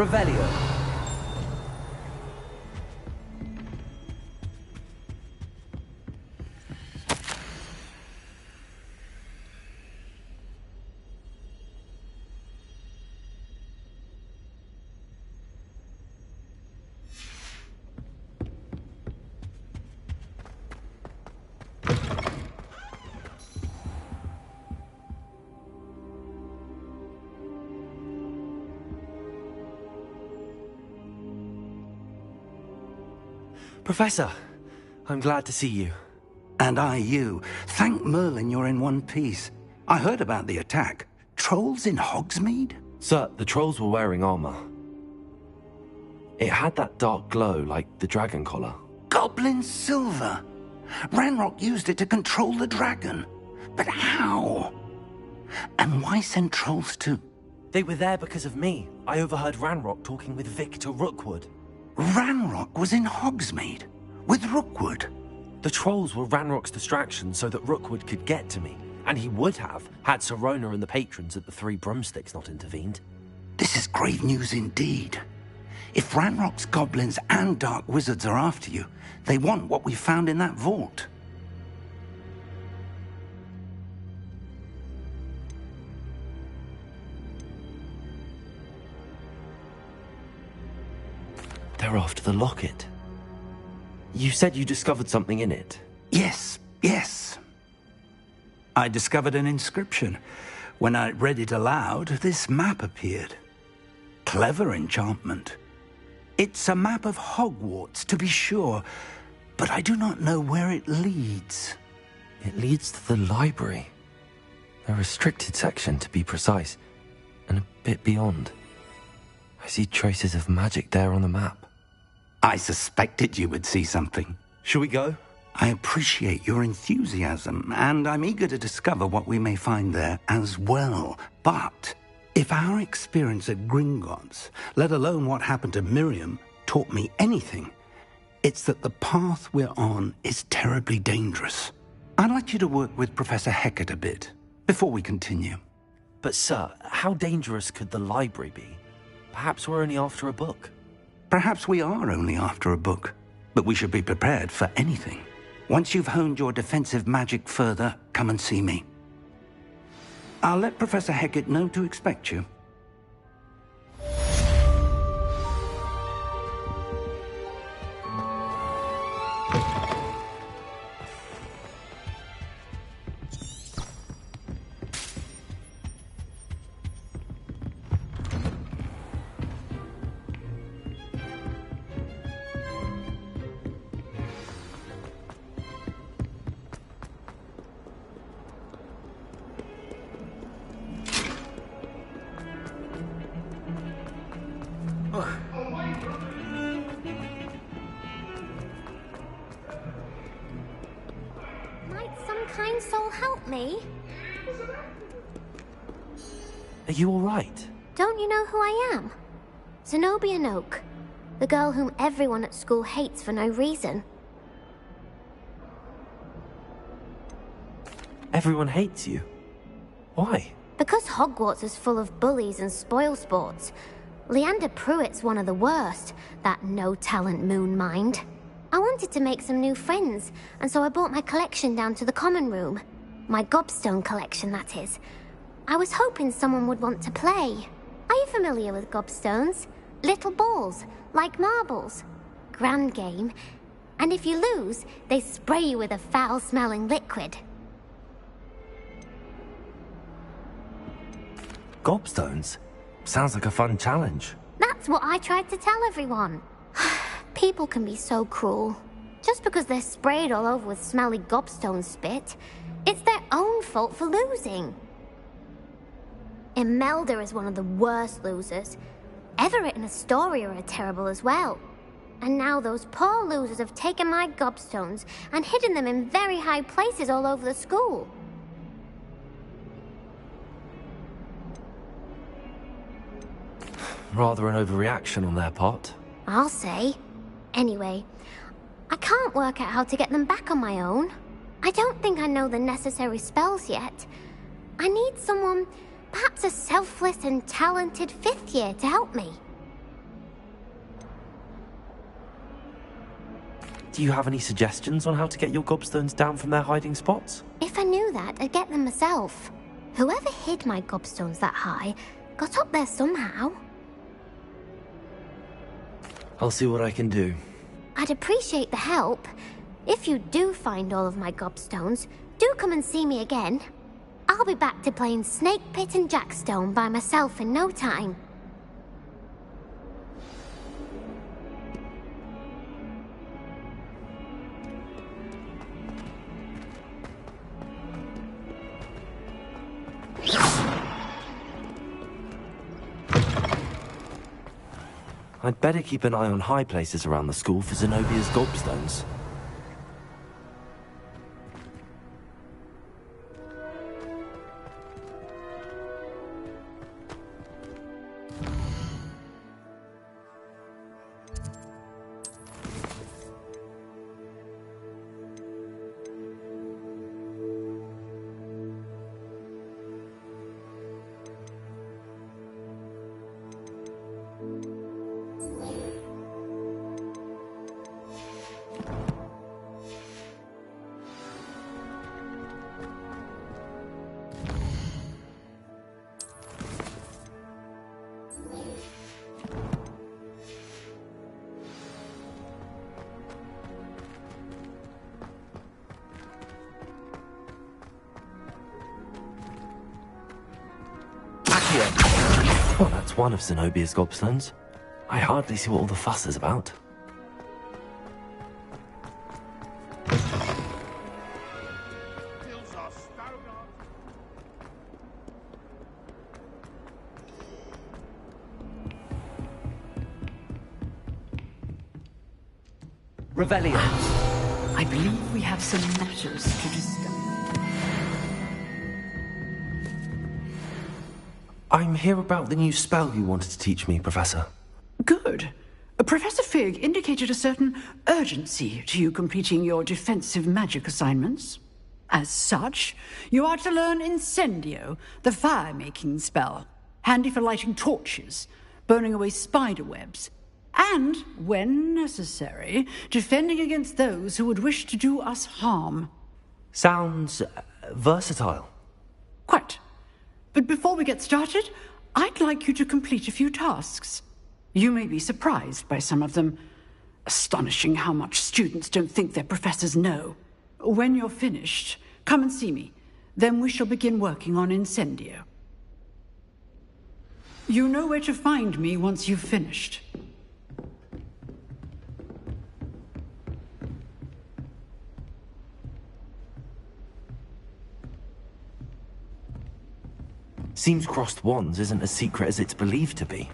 Revelio. Professor, I'm glad to see you. And I you. Thank Merlin you're in one piece. I heard about the attack. Trolls in Hogsmeade? Sir, the trolls were wearing armor. It had that dark glow like the dragon collar. Goblin silver. Ranrock used it to control the dragon. But how? And why send trolls to... They were there because of me. I overheard Ranrock talking with Victor Rookwood. Ranrock was in Hogsmeade with Rookwood. The trolls were Ranrock's distraction so that Rookwood could get to me, and he would have had Sirona and the patrons at the Three Broomsticks not intervened. This is grave news indeed. If Ranrock's goblins and dark wizards are after you, they want what we found in that vault. They're after the locket. You said you discovered something in it. Yes. I discovered an inscription. When I read it aloud, this map appeared. Clever enchantment. It's a map of Hogwarts, to be sure, but I do not know where it leads. It leads to the library. A restricted section, to be precise, and a bit beyond. I see traces of magic there on the map. I suspected you would see something. Shall we go? I appreciate your enthusiasm, and I'm eager to discover what we may find there as well. But if our experience at Gringotts, let alone what happened to Miriam, taught me anything, it's that the path we're on is terribly dangerous. I'd like you to work with Professor Hecat a bit before we continue. But sir, how dangerous could the library be? Perhaps we're only after a book. Perhaps we are only after a book, but we should be prepared for anything. Once you've honed your defensive magic further, come and see me. I'll let Professor Hecat know to expect you. Kind soul help me? Are you all right? Don't you know who I am? Zenobia Noak, the girl whom everyone at school hates for no reason. Everyone hates you? Why? Because Hogwarts is full of bullies and spoilsports. Leander Pruitt's one of the worst, that no-talent moon mind. I wanted to make some new friends, and so I brought my collection down to the common room. My gobstone collection, that is. I was hoping someone would want to play. Are you familiar with gobstones? Little balls, like marbles. Grand game. And if you lose, they spray you with a foul-smelling liquid. Gobstones? Sounds like a fun challenge. That's what I tried to tell everyone. People can be so cruel. Just because they're sprayed all over with smelly gobstone spit, it's their own fault for losing. Imelda is one of the worst losers. Everett and Astoria are terrible as well. And now those poor losers have taken my gobstones and hidden them in very high places all over the school. Rather an overreaction on their part. I'll say. Anyway, I can't work out how to get them back on my own. I don't think I know the necessary spells yet. I need someone, perhaps a selfless and talented fifth year to help me. Do you have any suggestions on how to get your gobstones down from their hiding spots? If I knew that, I'd get them myself. Whoever hid my gobstones that high got up there somehow. I'll see what I can do. I'd appreciate the help. If you do find all of my gobstones, do come and see me again. I'll be back to playing Snake Pit and Jackstone by myself in no time. I'd better keep an eye on high places around the school for Zenobia's gobstones. Well, that's one of Zenobia's gobstones. I hardly see what all the fuss is about. Revelio. I believe we have some matters to discuss. I'm here about the new spell you wanted to teach me, Professor. Good. Professor Fig indicated a certain urgency to you completing your defensive magic assignments. As such, you are to learn Incendio, the fire-making spell, handy for lighting torches, burning away spider webs, and, when necessary, defending against those who would wish to do us harm. Sounds versatile. Quite. But before we get started, I'd like you to complete a few tasks. You may be surprised by some of them. Astonishing how much students don't think their professors know. When you're finished, come and see me. Then we shall begin working on Incendio. You know where to find me once you've finished. Seems crossed wands isn't as secret as it's believed to be.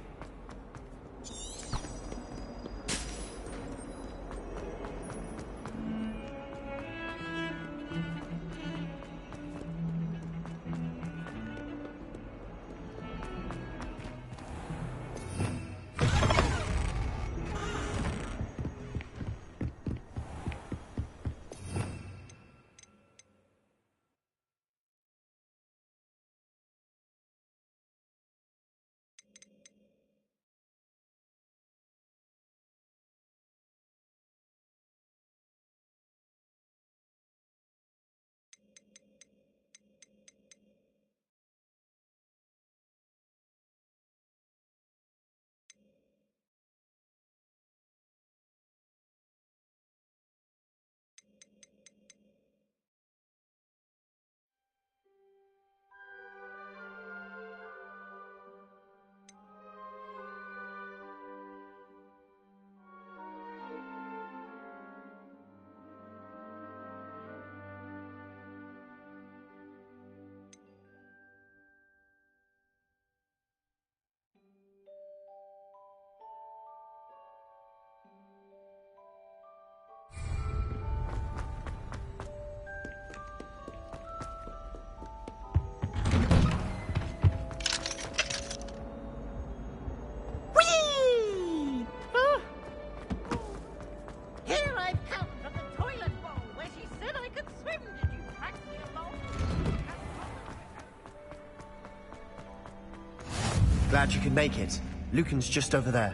Glad you could make it. Lucan's just over there.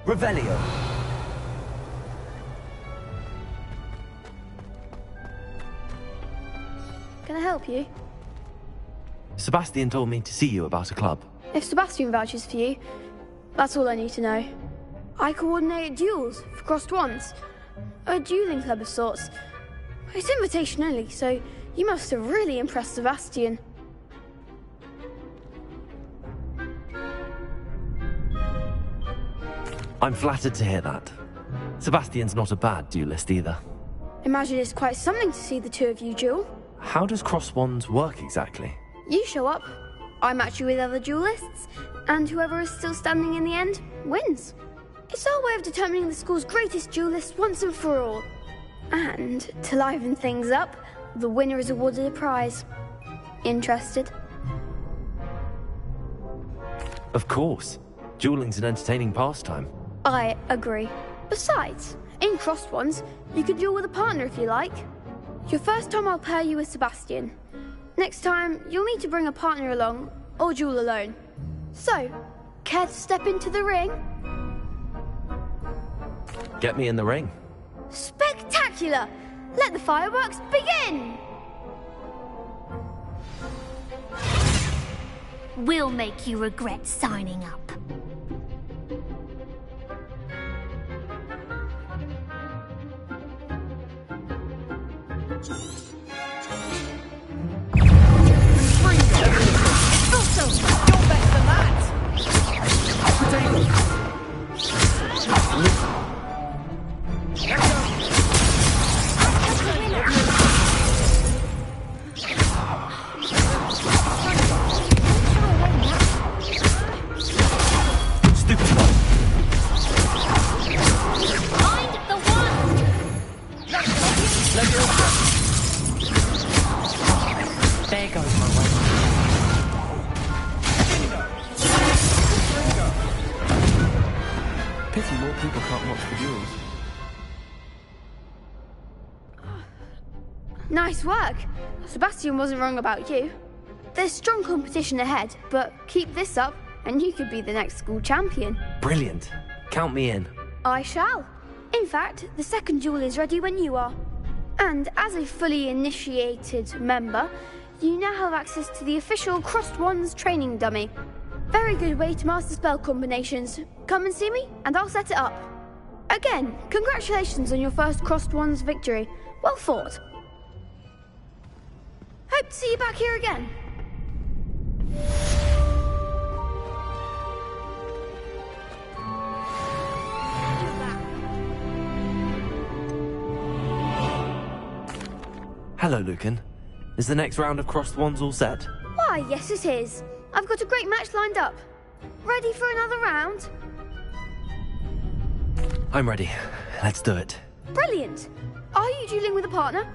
Revelio. help you? Sebastian told me to see you about a club. If Sebastian vouches for you, that's all I need to know. I coordinate duels for crossed wands. A dueling club of sorts. It's invitation only, so you must have really impressed Sebastian. I'm flattered to hear that. Sebastian's not a bad duelist either. Imagine it's quite something to see the two of you duel. How does cross wands work exactly? You show up, I match you with other duelists, and whoever is still standing in the end wins. It's our way of determining the school's greatest duelist once and for all. And to liven things up, the winner is awarded a prize. Interested? Of course. Dueling's an entertaining pastime. I agree. Besides, in crossed ones, you could duel with a partner if you like. Your first time I'll pair you with Sebastian. Next time, you'll need to bring a partner along, or duel alone. So, care to step into the ring? Get me in the ring. Spectacular! Let the fireworks begin! We'll make you regret signing up. Pity more people can't watch the duels. Nice work. Sebastian wasn't wrong about you. There's strong competition ahead, but keep this up and you could be the next school champion. Brilliant. Count me in. I shall. In fact, the second duel is ready when you are. And as a fully initiated member, you now have access to the official Crossed Wands training dummy. Very good way to master spell combinations. Come and see me, and I'll set it up. Again, congratulations on your first Crossed Wands victory. Well fought. Hope to see you back here again. Hello, Lucan. Is the next round of crossed wands all set? Why, yes it is. I've got a great match lined up. Ready for another round? I'm ready. Let's do it. Brilliant. Are you dueling with a partner?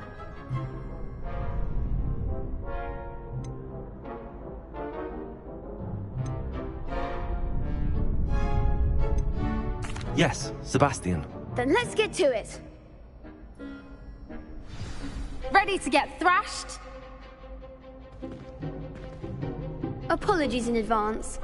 Yes, Sebastian. Then let's get to it. Ready to get thrashed? Apologies in advance.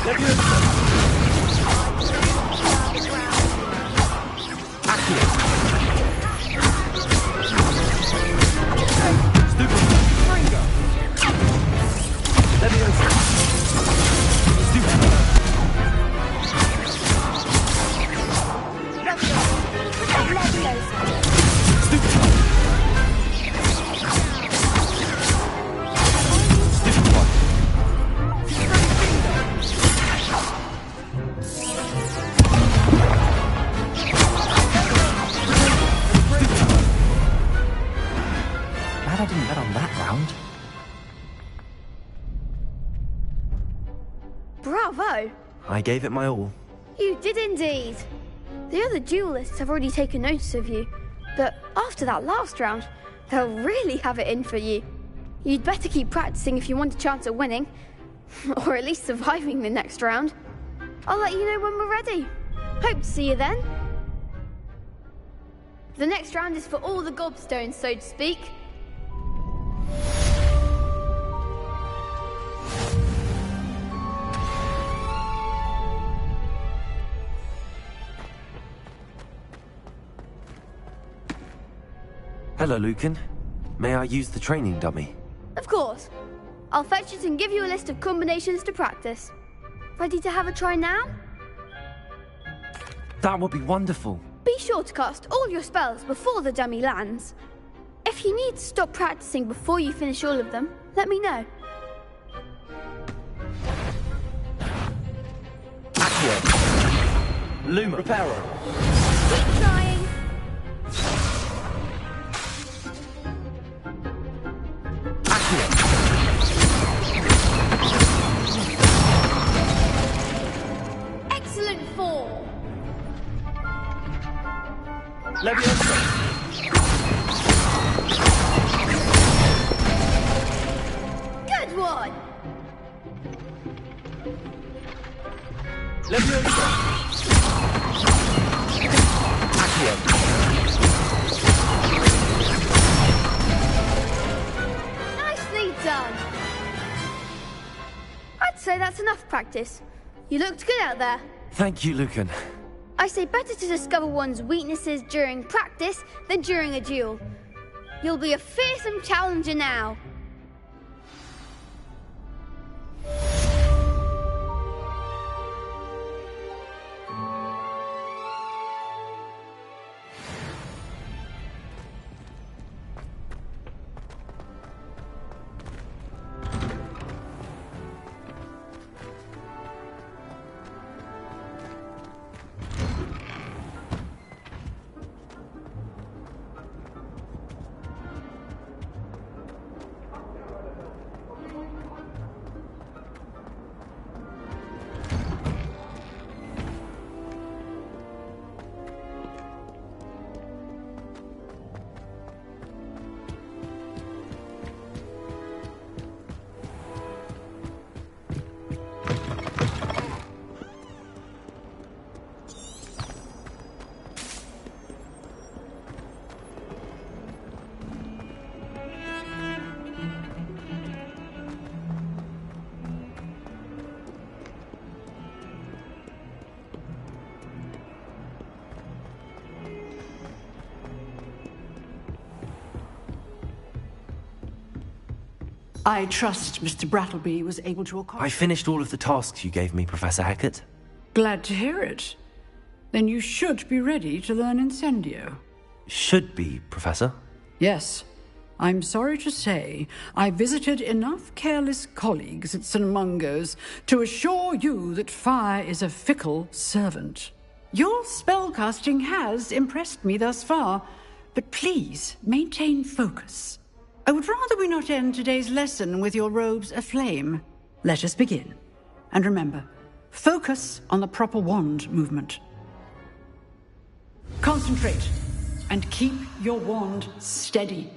Let me Glad I didn't bet on that round. Bravo! I gave it my all. You did indeed. The other duelists have already taken notice of you, but after that last round, they'll really have it in for you. You'd better keep practicing if you want a chance at winning, or at least surviving the next round. I'll let you know when we're ready. Hope to see you then. The next round is for all the gobstones, so to speak. Hello, Lucan. May I use the training dummy? Of course. I'll fetch it and give you a list of combinations to practice. Ready to have a try now? That would be wonderful. Be sure to cast all your spells before the dummy lands. If you need to stop practicing before you finish all of them, let me know. Accio. Luma. Reparo. Keep trying. Excellent form. Leviosa. Good one. Leviosa. Accio. Nicely done. I'd say that's enough practice. You looked good out there. Thank you, Lucan. I say better to discover one's weaknesses during practice than during a duel. You'll be a fearsome challenger now. I trust Mr. Brattleby was able to I accomplish. finished all of the tasks you gave me, Professor Hecat. Glad to hear it. Then you should be ready to learn Incendio. Should be, Professor. Yes. I'm sorry to say I visited enough careless colleagues at St. Mungo's to assure you that fire is a fickle servant. Your spellcasting has impressed me thus far, but please maintain focus. I would rather we not end today's lesson with your robes aflame. Let us begin. And remember, focus on the proper wand movement. Concentrate and keep your wand steady.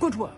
Good work.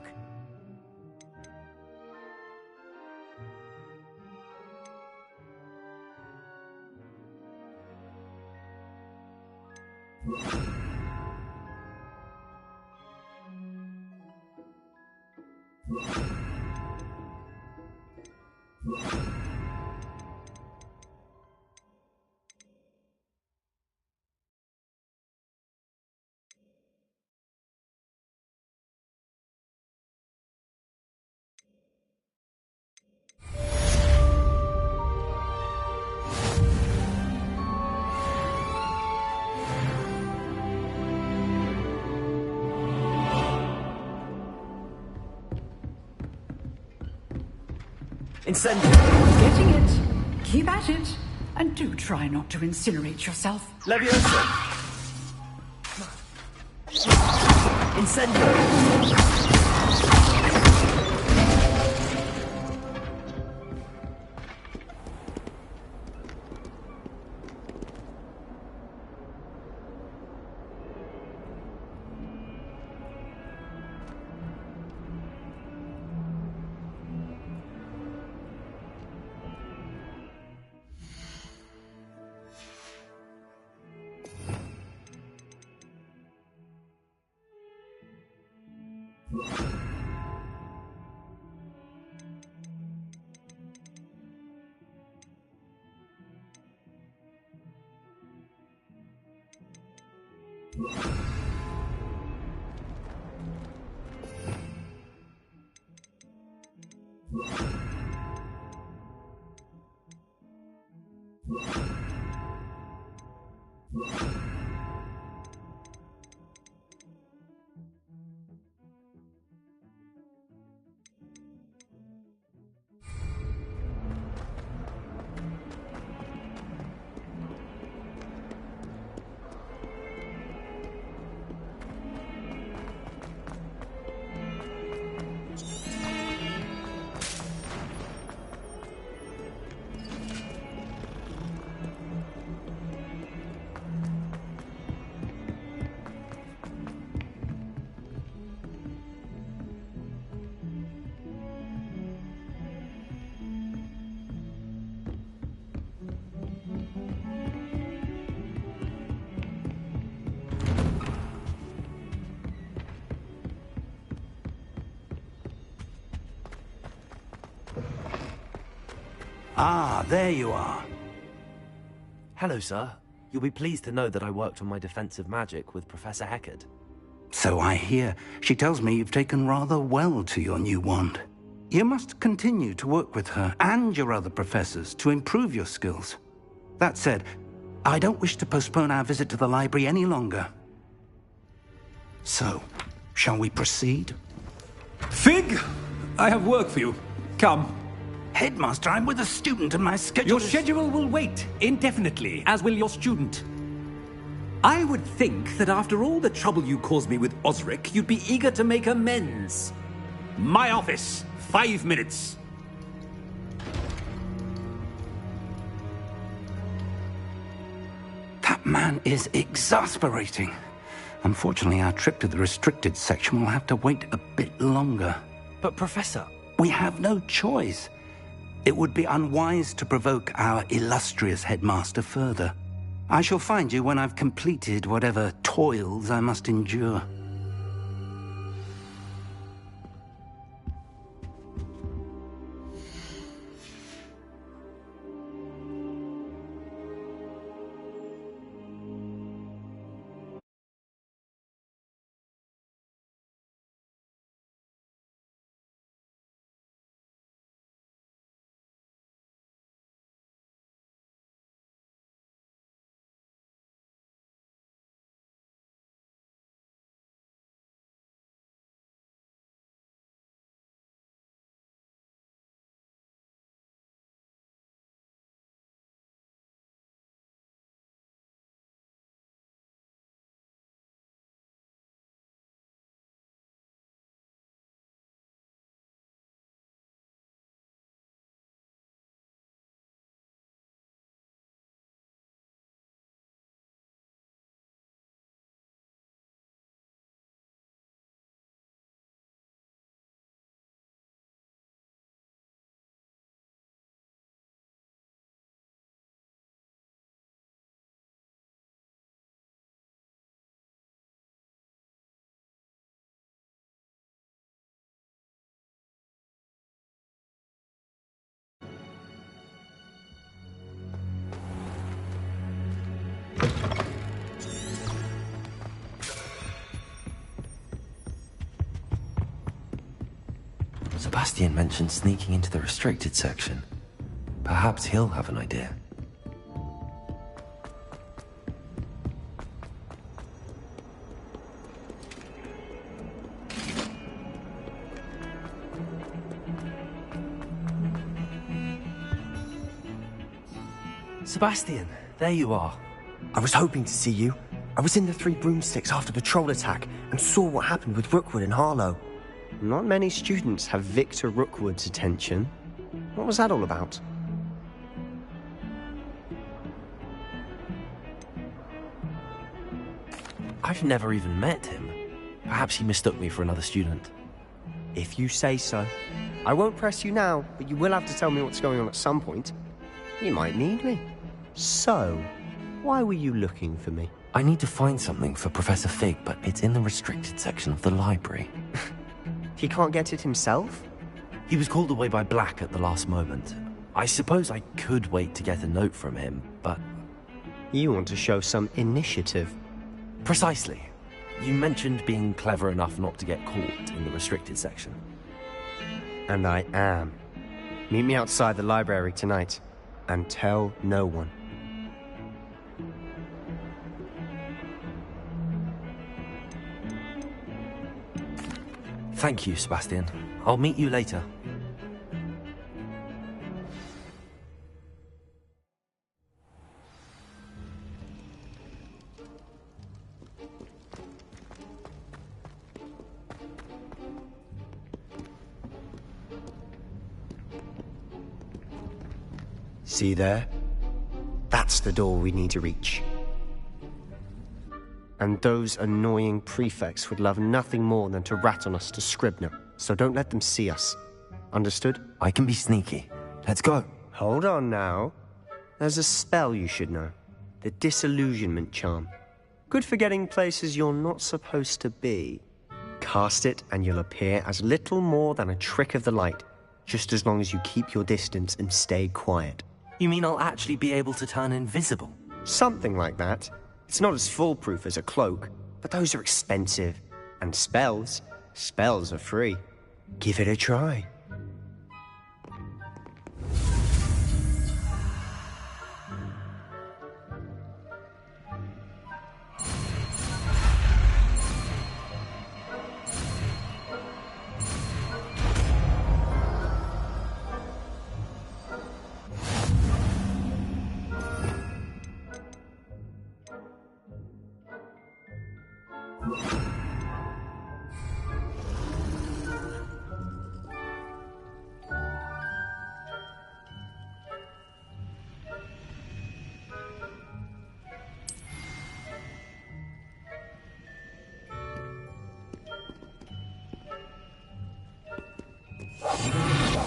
Incendio! Getting it. Keep at it. And do try not to incinerate yourself. Leviosa! Incendio! Ah, there you are. Hello, sir. You'll be pleased to know that I worked on my defensive magic with Professor Heckard. So I hear. She tells me you've taken rather well to your new wand. You must continue to work with her and your other professors to improve your skills. That said, I don't wish to postpone our visit to the library any longer. So, shall we proceed? Fig! I have work for you. Come. Headmaster, I'm with a student and my schedule Your is... schedule will wait indefinitely, as will your student. I would think that after all the trouble you caused me with Osric, you'd be eager to make amends. My office, 5 minutes. That man is exasperating. Unfortunately, our trip to the restricted section will have to wait a bit longer. But, Professor... We have no choice. It would be unwise to provoke our illustrious headmaster further. I shall find you when I've completed whatever toils I must endure. Sebastian mentioned sneaking into the restricted section. Perhaps he'll have an idea. Sebastian, there you are. I was hoping to see you. I was in the Three Broomsticks after the troll attack and saw what happened with Rookwood and Harlow. Not many students have Victor Rookwood's attention. What was that all about? I've never even met him. Perhaps he mistook me for another student. If you say so. I won't press you now, but you will have to tell me what's going on at some point. You might need me. So, why were you looking for me? I need to find something for Professor Fig, but it's in the restricted section of the library. He can't get it himself? He was called away by Black at the last moment. I suppose I could wait to get a note from him, but... You want to show some initiative. Precisely. You mentioned being clever enough not to get caught in the restricted section. And I am. Meet me outside the library tonight, and tell no one. Thank you, Sebastian. I'll meet you later. See there? That's the door we need to reach. And those annoying prefects would love nothing more than to rat on us to Scribner, so don't let them see us. Understood? I can be sneaky. Let's go. Hold on now. There's a spell you should know. The Disillusionment Charm. Good for getting places you're not supposed to be. Cast it and you'll appear as little more than a trick of the light, just as long as you keep your distance and stay quiet. You mean I'll actually be able to turn invisible? Something like that. It's not as foolproof as a cloak, but those are expensive. And spells are free. Give it a try.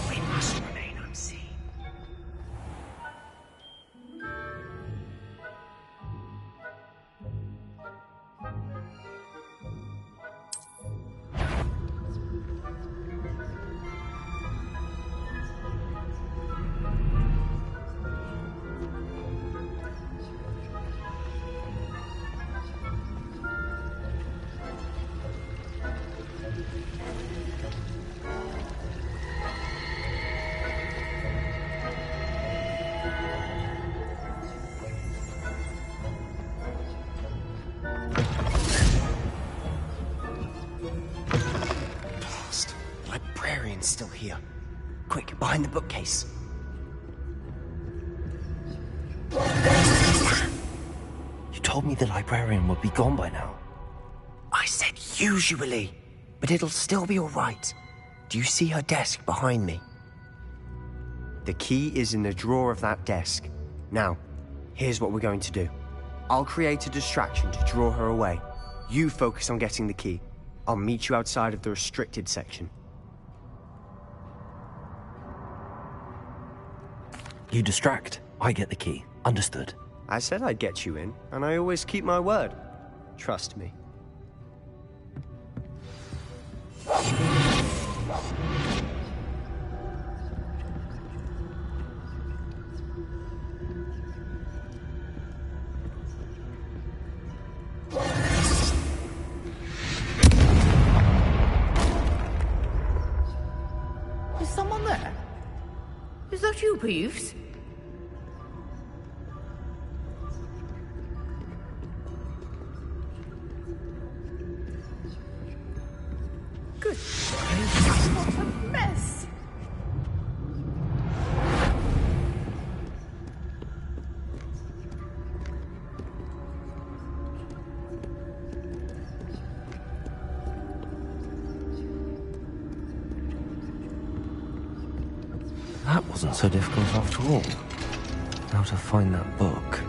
We must remain unseen. Still here. Quick, behind the bookcase. You told me the librarian would be gone by now. I said usually, but it'll still be all right. Do you see her desk behind me? The key is in the drawer of that desk. Now, here's what we're going to do. I'll create a distraction to draw her away. You focus on getting the key. I'll meet you outside of the restricted section. You distract, I get the key. Understood. I said I'd get you in, and I always keep my word. Trust me. that you, Peeves? Good. What a mess! That wasn't so difficult after all. How to find that book.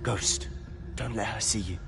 Ghost, don't let her see you.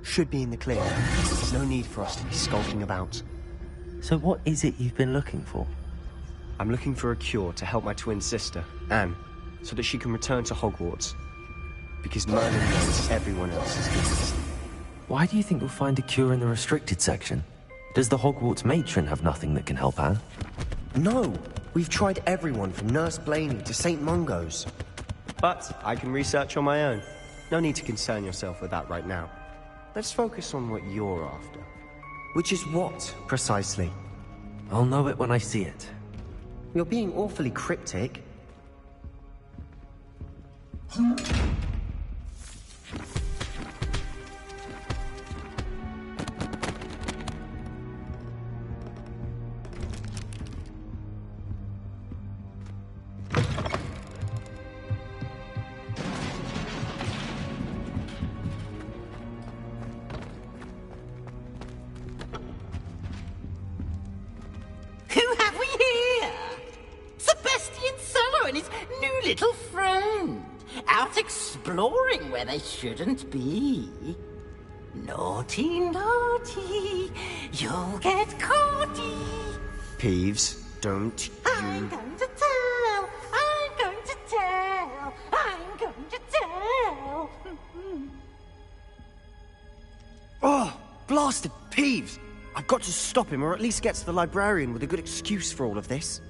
Should be in the clear. There's no need for us to be skulking about. So what is it you've been looking for? I'm looking for a cure to help my twin sister, Anne, so that she can return to Hogwarts. Because Merlin knows everyone else's business. Why do you think you'll find a cure in the restricted section? Does the Hogwarts matron have nothing that can help Anne? No! We've tried everyone from Nurse Blaney to St. Mungo's. But I can research on my own. No need to concern yourself with that right now. Let's focus on what you're after. Which is what, precisely? I'll know it when I see it. You're being awfully cryptic. Little friend, out exploring where they shouldn't be. Naughty, naughty, you'll get caughty. Peeves, don't you... I'm going to tell, I'm going to tell, I'm going to tell. Oh, blasted Peeves! I've got to stop him, or at least get to the librarian with a good excuse for all of this.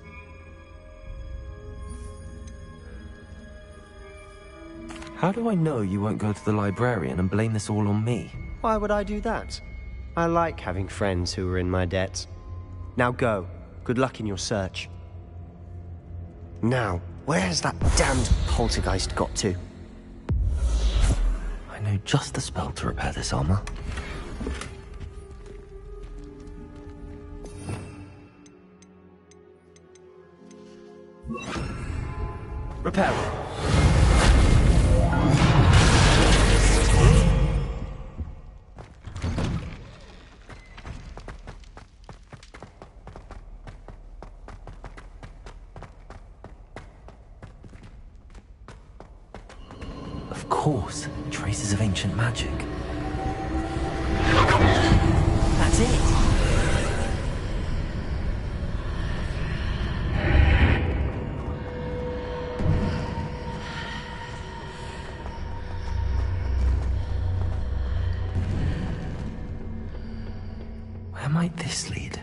How do I know you won't go to the librarian and blame this all on me? Why would I do that? I like having friends who are in my debt. Now go. Good luck in your search. Now, where has that damned poltergeist got to? I know just the spell to repair this armor. Repair it. Of course, traces of ancient magic. That's it. Where might this lead?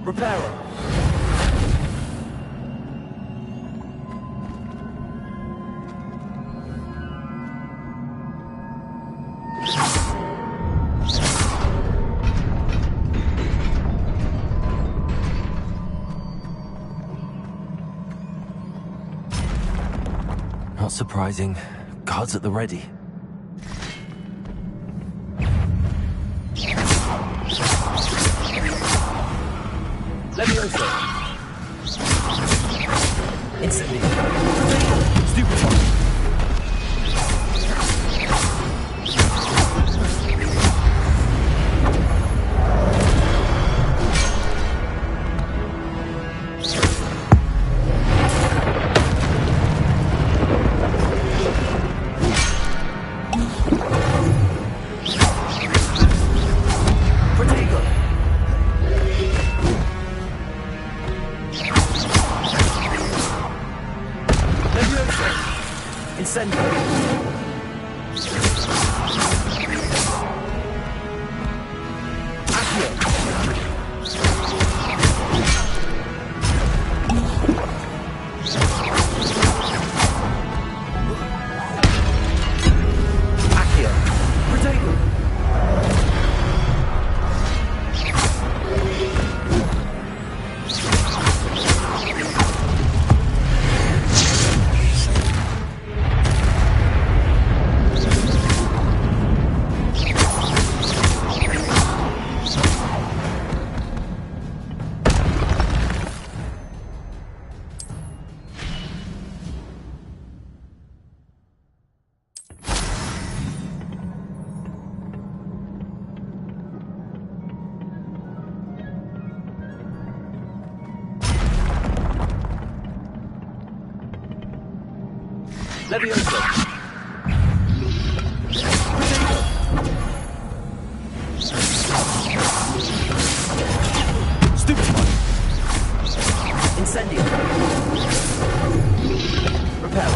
Repairer. Not surprising. Guards at the ready. Levioso! Instantly! Stupefy! Levioso! Stupefy! Incendio! Repel!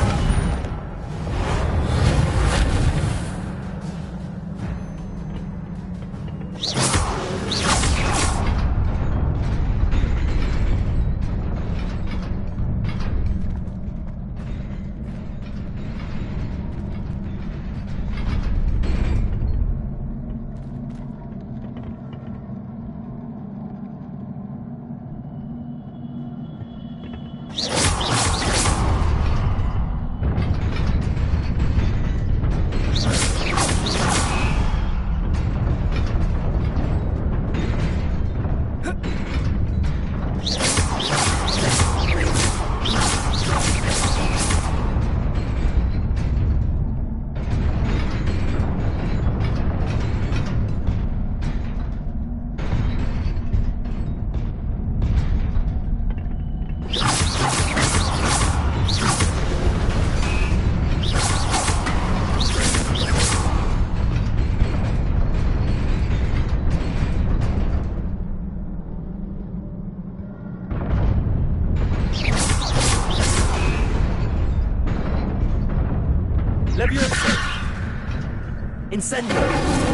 Levioso! Incendio!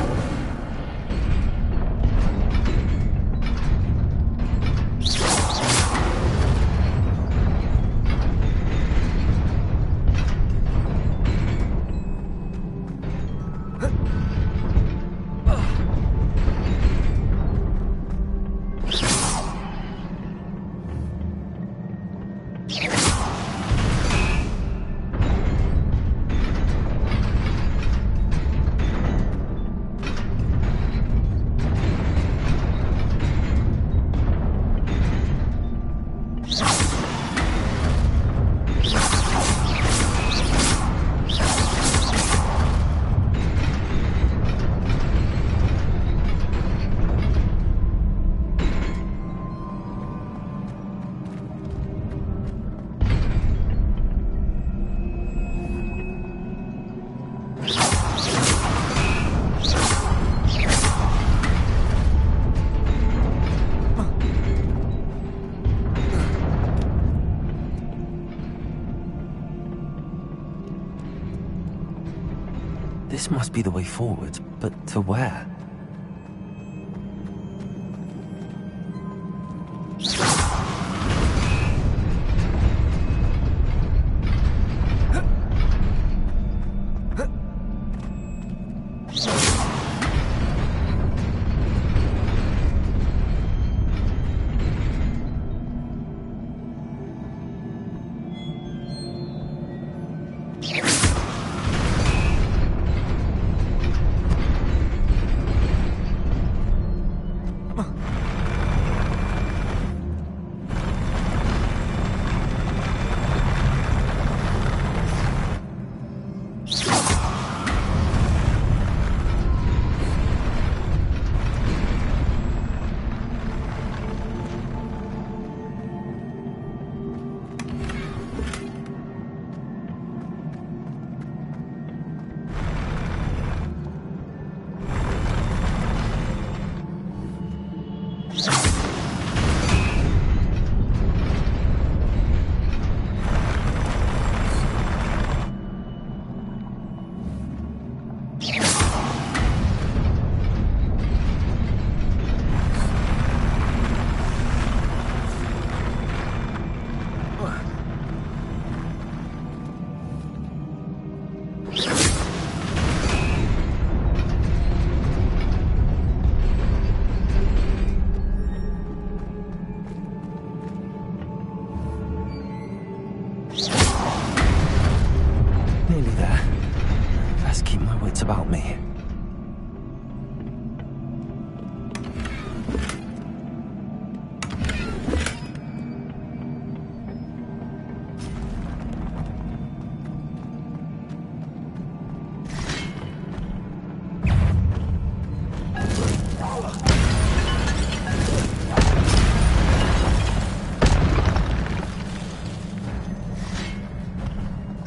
This must be the way forward, but to where?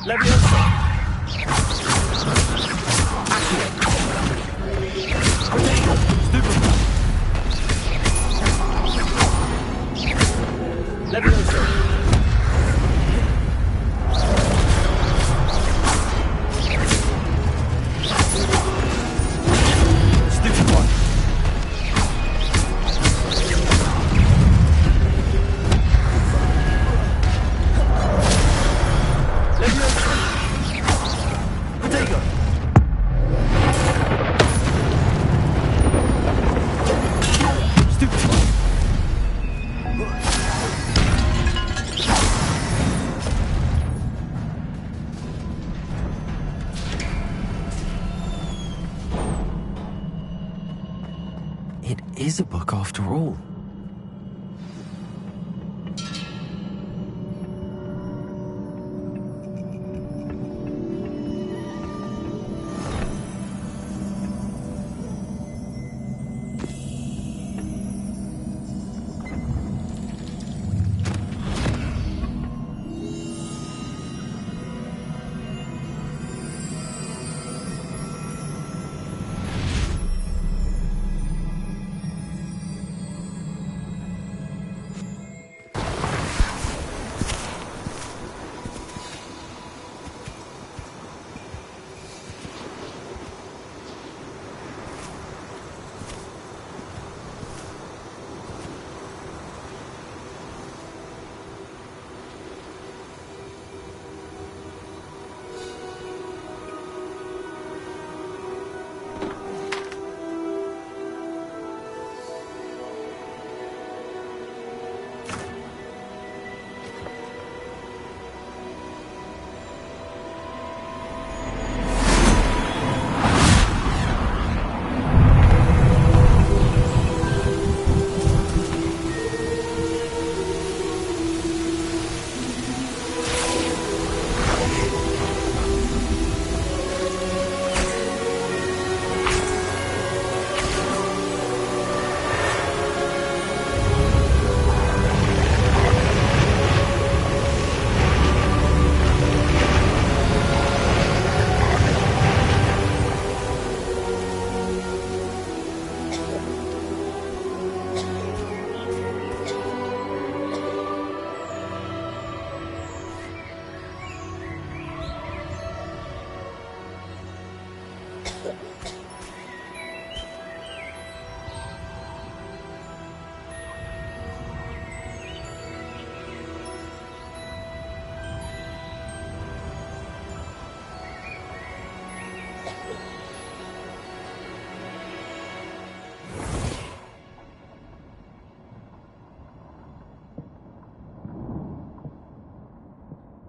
Leviosa! It is a book after all.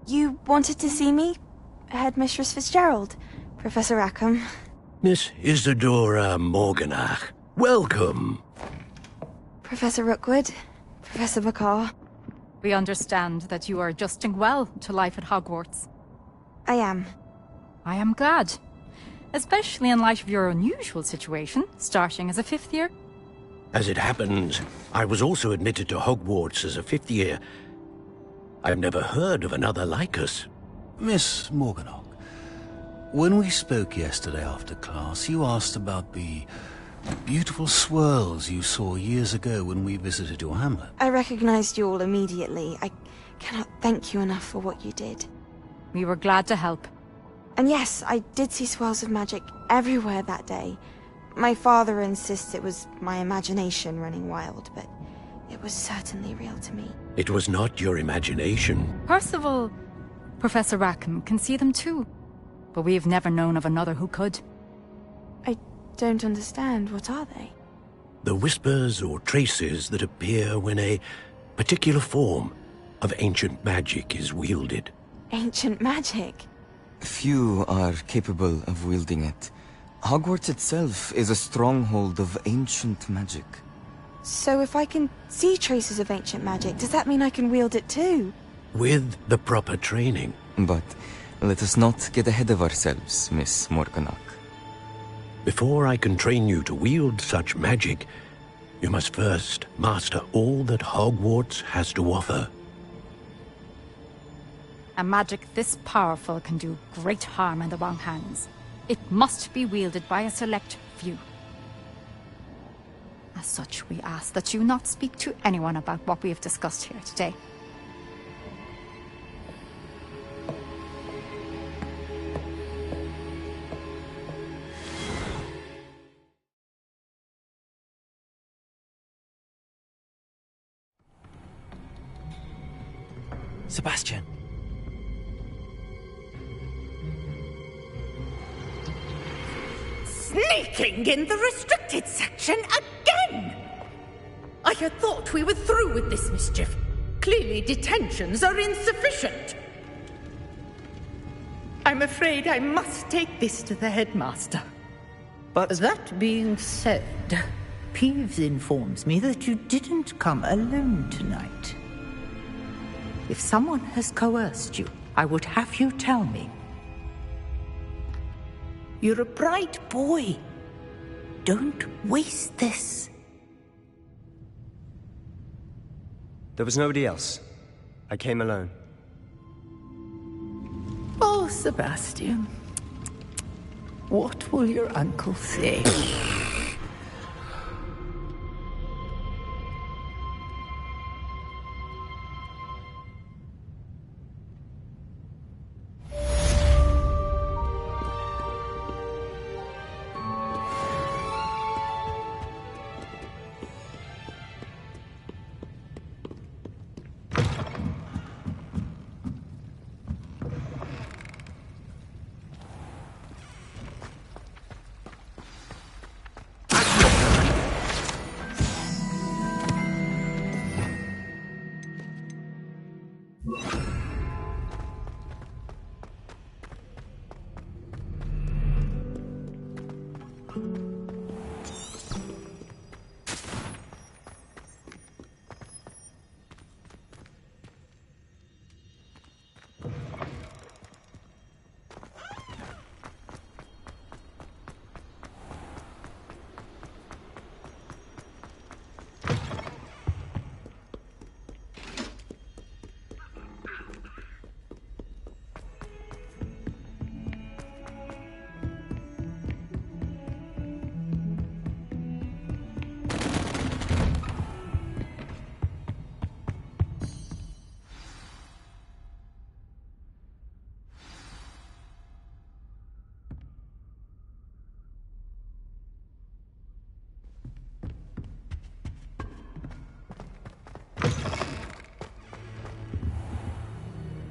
You wanted to see me? Headmistress Fitzgerald, Professor Rackham. Miss Isadora Morganach, welcome. Professor Rookwood, Professor McCaw. We understand that you are adjusting well to life at Hogwarts. I am. I am glad. Especially in light of your unusual situation, starting as a 5th year. As it happens, I was also admitted to Hogwarts as a 5th year. I've never heard of another like us. Miss Morganach, when we spoke yesterday after class, you asked about the beautiful swirls you saw years ago when we visited your hamlet. I recognized you all immediately. I cannot thank you enough for what you did. We were glad to help. And yes, I did see swirls of magic everywhere that day. My father insists it was my imagination running wild, but it was certainly real to me. It was not your imagination. Percival, Professor Rackham can see them too. But we have never known of another who could. I don't understand. What are they? The whispers or traces that appear when a particular form of ancient magic is wielded. Ancient magic? Few are capable of wielding it. Hogwarts itself is a stronghold of ancient magic. So if I can see traces of ancient magic, does that mean I can wield it too? With the proper training. But let us not get ahead of ourselves, Miss Morganach. Before I can train you to wield such magic, you must first master all that Hogwarts has to offer. A magic this powerful can do great harm in the wrong hands. It must be wielded by a select few. As such, we ask that you not speak to anyone about what we have discussed here today. Sebastian. Sneaking in the restricted section again! I had thought we were through with this mischief. Clearly detentions are insufficient. I'm afraid I must take this to the headmaster. But that being said, Peeves informs me that you didn't come alone tonight. If someone has coerced you, I would have you tell me. You're a bright boy. Don't waste this. there was nobody else. I came alone. Oh, Sebastian. What will your uncle say?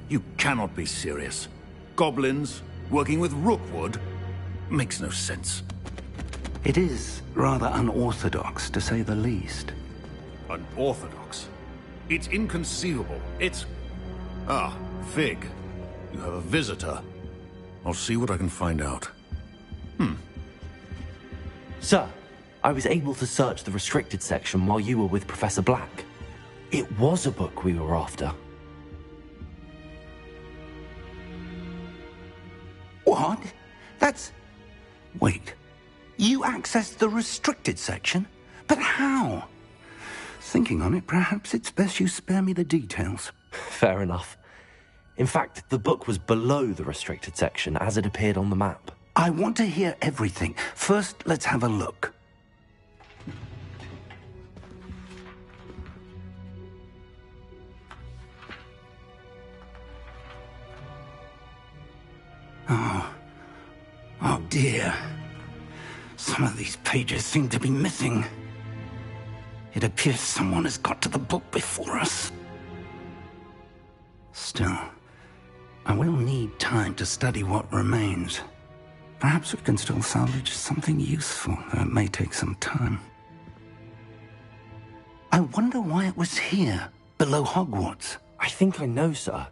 You cannot be serious. Goblins, working with Rookwood? Makes no sense. It is rather unorthodox, to say the least. Unorthodox? It's inconceivable. It's... Ah, Fig. You have a visitor. I'll see what I can find out. Sir, I was able to search the restricted section while you were with Professor Black. It was a book we were after. What? That's... Wait. You accessed the restricted section? But how? Thinking on it, perhaps it's best you spare me the details. Fair enough. In fact, the book was below the restricted section as it appeared on the map. I want to hear everything. First, let's have a look. Oh dear. Some of these pages seem to be missing. It appears someone has got to the book before us. Still, I will need time to study what remains. Perhaps we can still salvage something useful, though it may take some time. I wonder why it was here, below Hogwarts. I think I know, sir.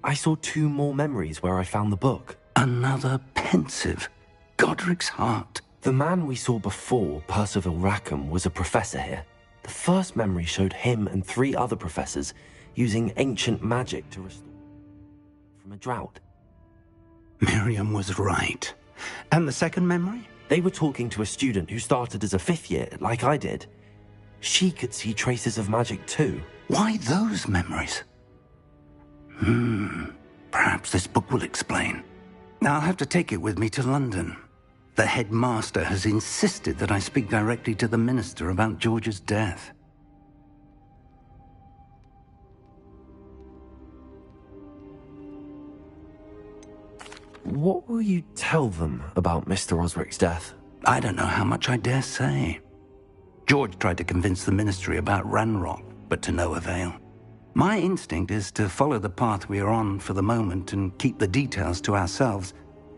I saw 2 more memories where I found the book. Another pensive. Godric's heart. The man we saw before, Percival Rackham, was a professor here. The first memory showed him and 3 other professors using ancient magic to restore from a drought. Miriam was right. And the second memory? They were talking to a student who started as a 5th year, like I did. She could see traces of magic too. Why those memories? Perhaps this book will explain. Now I'll have to take it with me to London. The headmaster has insisted that I speak directly to the minister about George's death. What will you tell them about Mr. Osric's death? I don't know how much I dare say. George tried to convince the ministry about Ranrock, but to no avail. My instinct is to follow the path we are on for the moment and keep the details to ourselves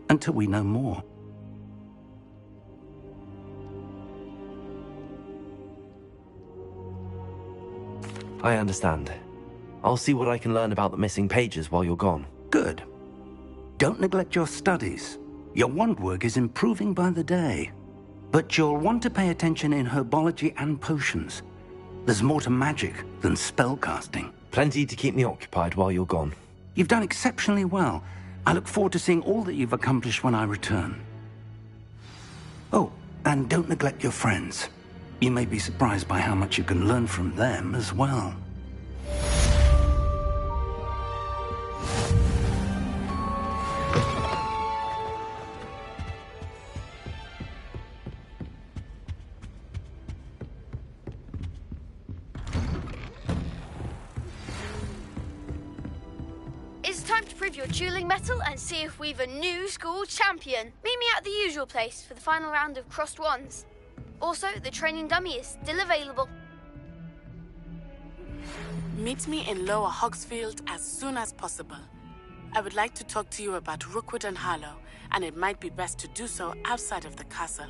until we know more. I understand. I'll see what I can learn about the missing pages while you're gone. Good. Don't neglect your studies. Your wand work is improving by the day. But you'll want to pay attention in herbology and potions. There's more to magic than spellcasting. Plenty to keep me occupied while you're gone. You've done exceptionally well. I look forward to seeing all that you've accomplished when I return. Oh, and don't neglect your friends. You may be surprised by how much you can learn from them as well. It's time to prove your dueling mettle and see if we've a new school champion. Meet me at the usual place for the final round of crossed wands. Also, the training dummy is still available. Meet me in Lower Hogsfield as soon as possible. I would like to talk to you about Rookwood and Harlow, and it might be best to do so outside of the castle.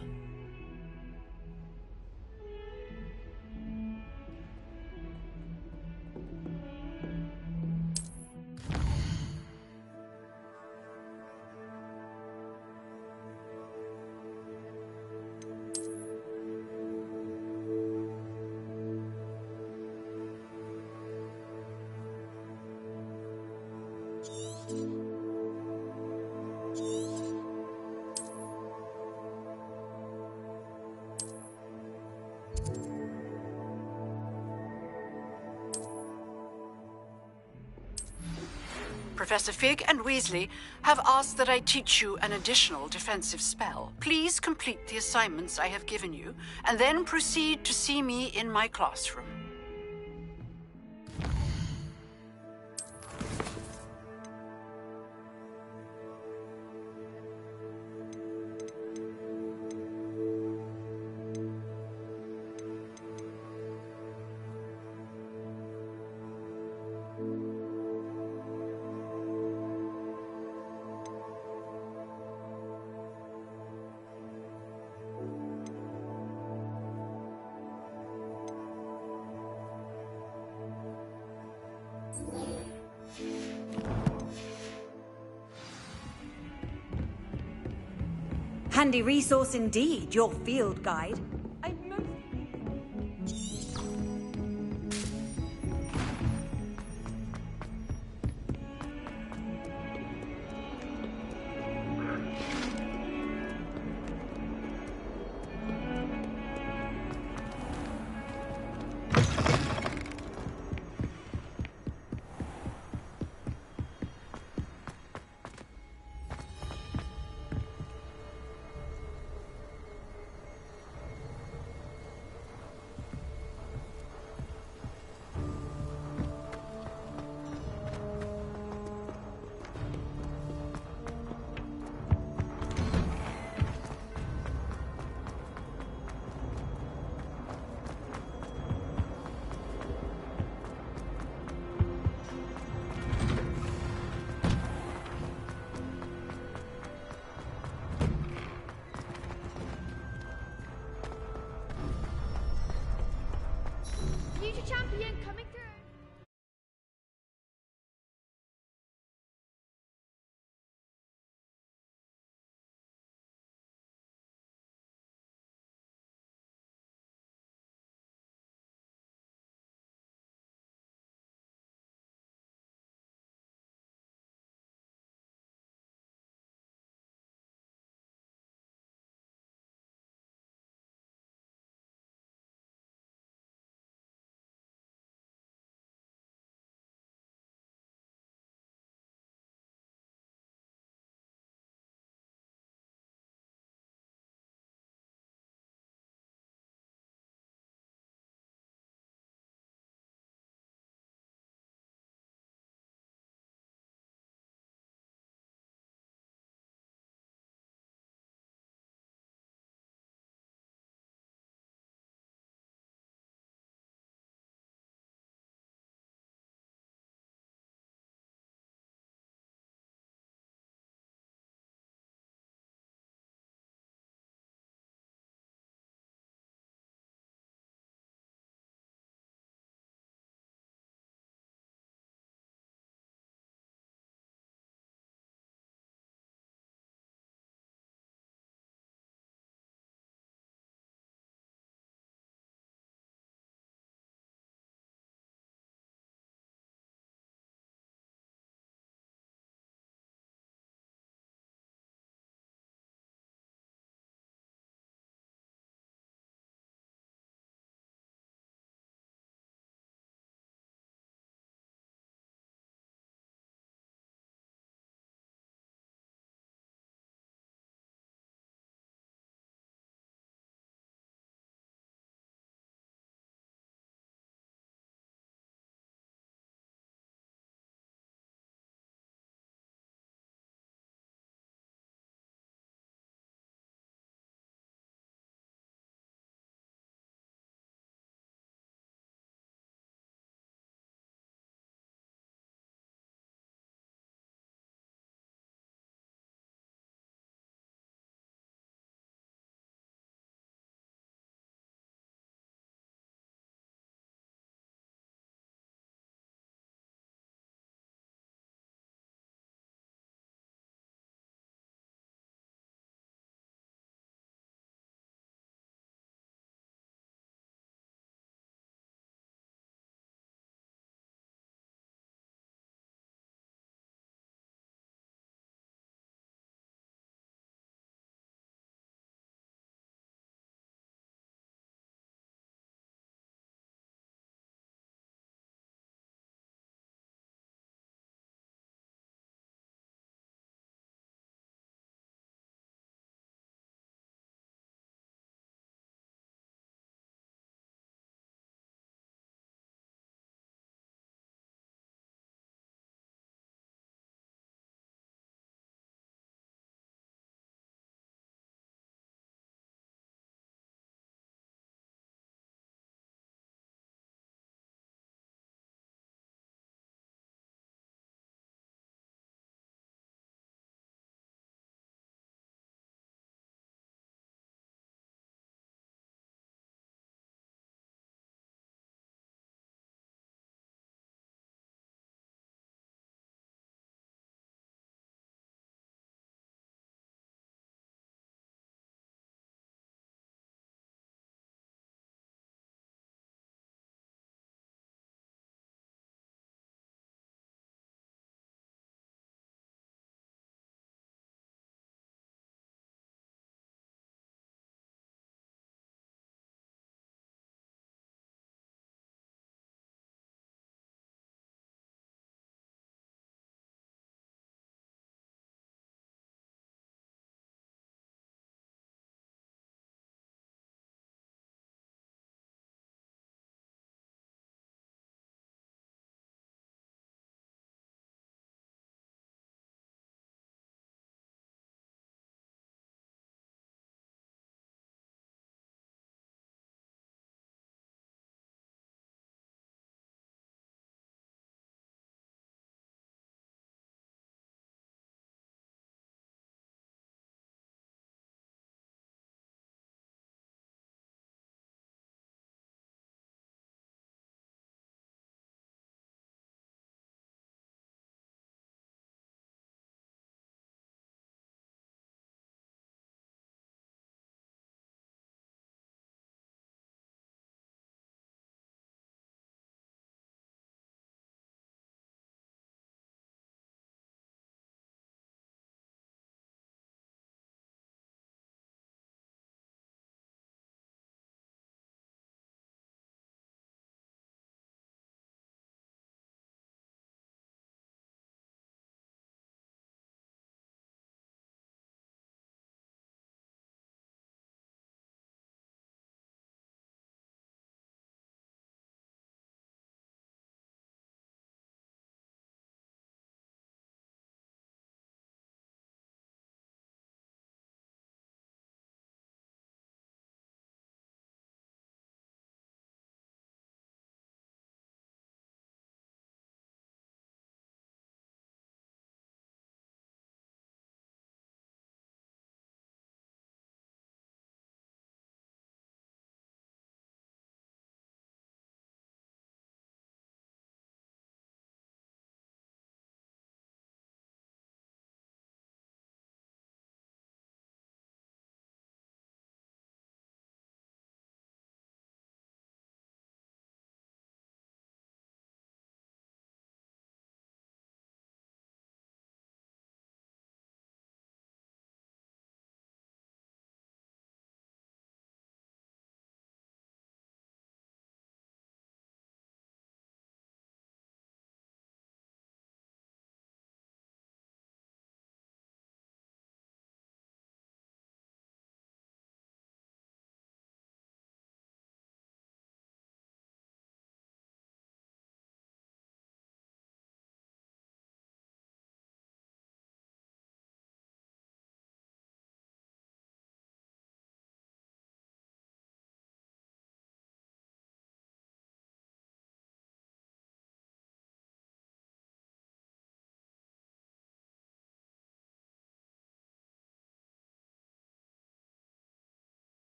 Professor Fig and Weasley have asked that I teach you an additional defensive spell. Please complete the assignments I have given you, and then proceed to see me in my classroom. Handy resource indeed, your field guide.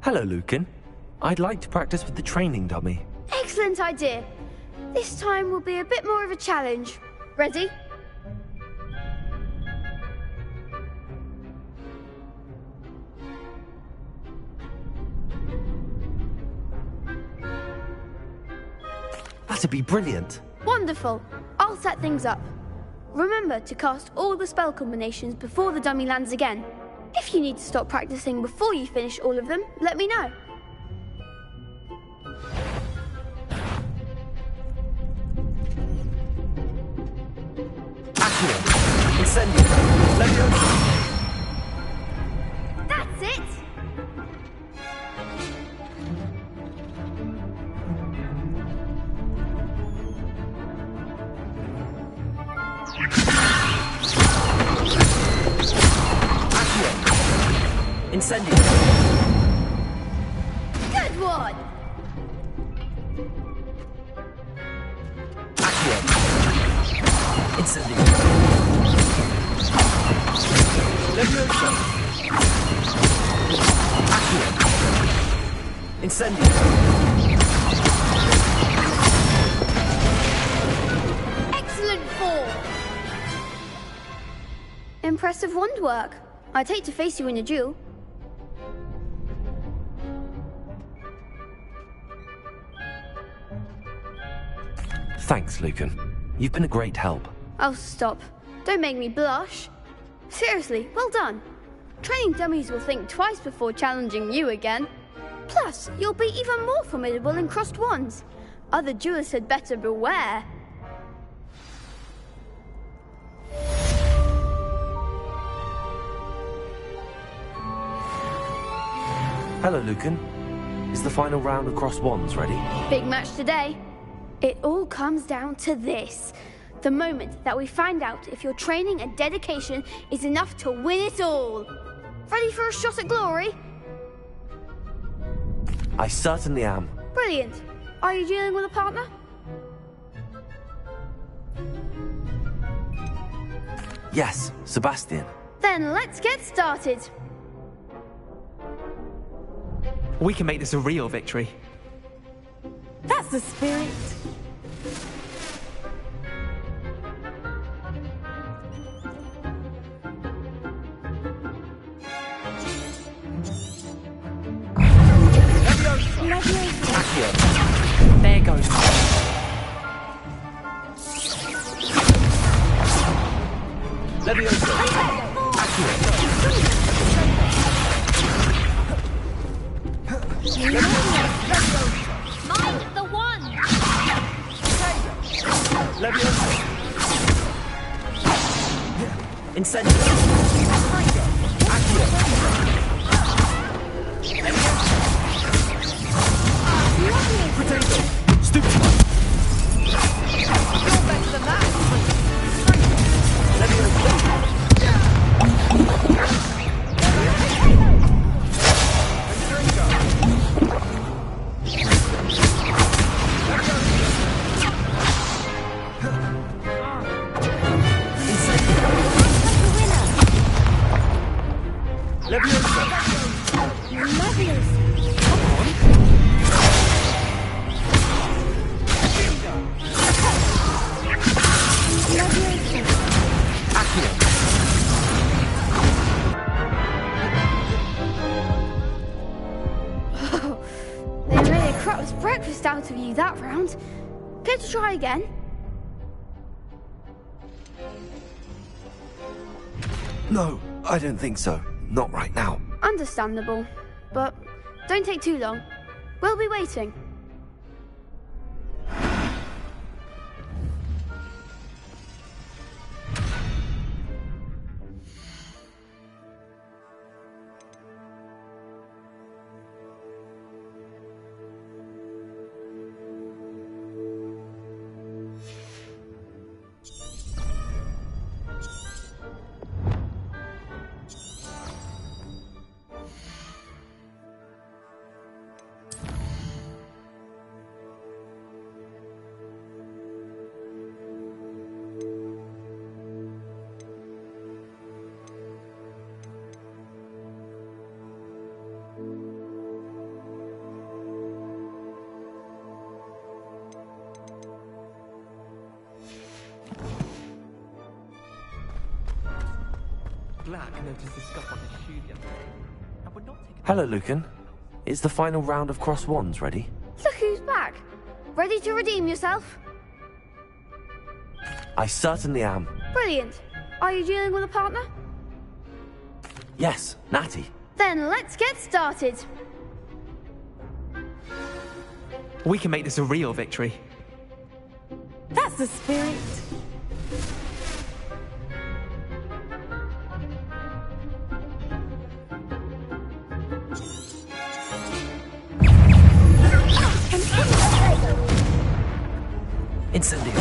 Hello, Lucan. I'd like to practice with the training dummy. Excellent idea. This time will be a bit more of a challenge. Ready? That'd be brilliant. Wonderful. I'll set things up. Remember to cast all the spell combinations before the dummy lands again. If you need to stop practicing before you finish all of them, let me know. Accio! Incendio! Leviosa! That's it! Incendio! Good one! Accio! Incendio! Leviosa! Accio! Incendio! Excellent form! Impressive wand work. I'd hate to face you in a duel. Thanks, Lucan. You've been a great help. Oh, stop. Don't make me blush. Seriously, well done. Training dummies will think twice before challenging you again. Plus, you'll be even more formidable in crossed wands. Other duelists had better beware. Hello, Lucan. Is the final round of crossed wands ready? Big match today. It all comes down to this. The moment that we find out if your training and dedication is enough to win it all. Ready for a shot at glory? I certainly am. Brilliant. Are you dealing with a partner? Yes, Sebastian. Then let's get started. We can make this a real victory. That's the spirit. There goes. Leviosa! Mind the one! Leviosa! Incendio! Accio! Potato! Stupid! You're better than that. Leviosa! They made a crap's breakfast out of you that round. Care to try again? No, I don't think so. Not right now. Understandable. But don't take too long. We'll be waiting. Black noticed the scuff on his shoe the other day. And would not take Hello, Lucan. Is the final round of crossed wands ready? Look who's back. Ready to redeem yourself? I certainly am. Brilliant. Are you dealing with a partner? Yes, Natty. Then let's get started. We can make this a real victory. That's the spirit. Incendio.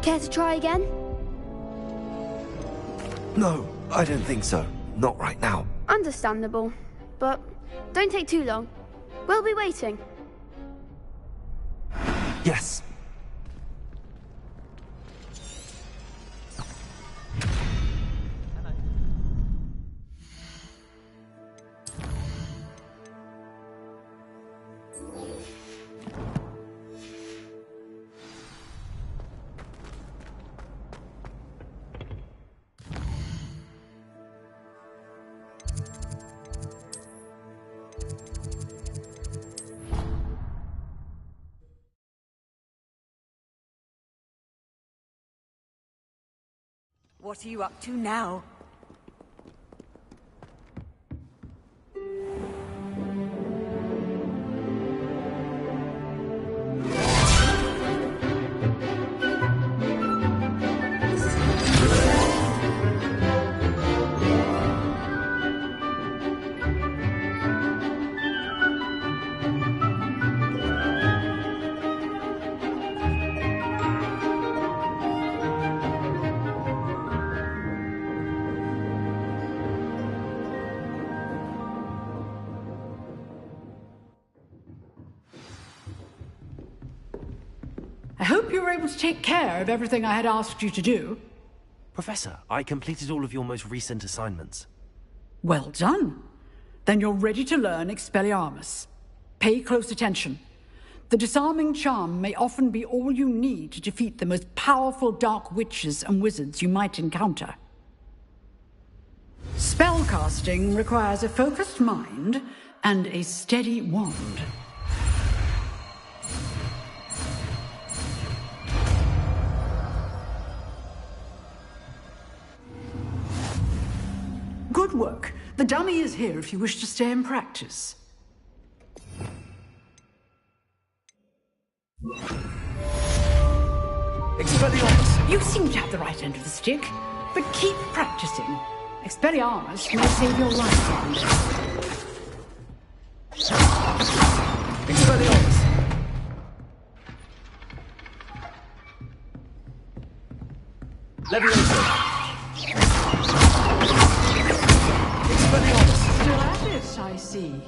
Care to try again? No, I don't think so. Not right now. Understandable. But don't take too long. We'll be waiting. Yes. What are you up to now? I hope you were able to take care of everything I had asked you to do. Professor, I completed all of your most recent assignments. Well done. Then you're ready to learn Expelliarmus. Pay close attention. The disarming charm may often be all you need to defeat the most powerful dark witches and wizards you might encounter. Spellcasting requires a focused mind and a steady wand. Good work. The dummy is here if you wish to stay and practice. Expelliarmus! You seem to have the right end of the stick, but keep practicing. Expelliarmus may save your life one day. Expelliarmus! Still at it, I see.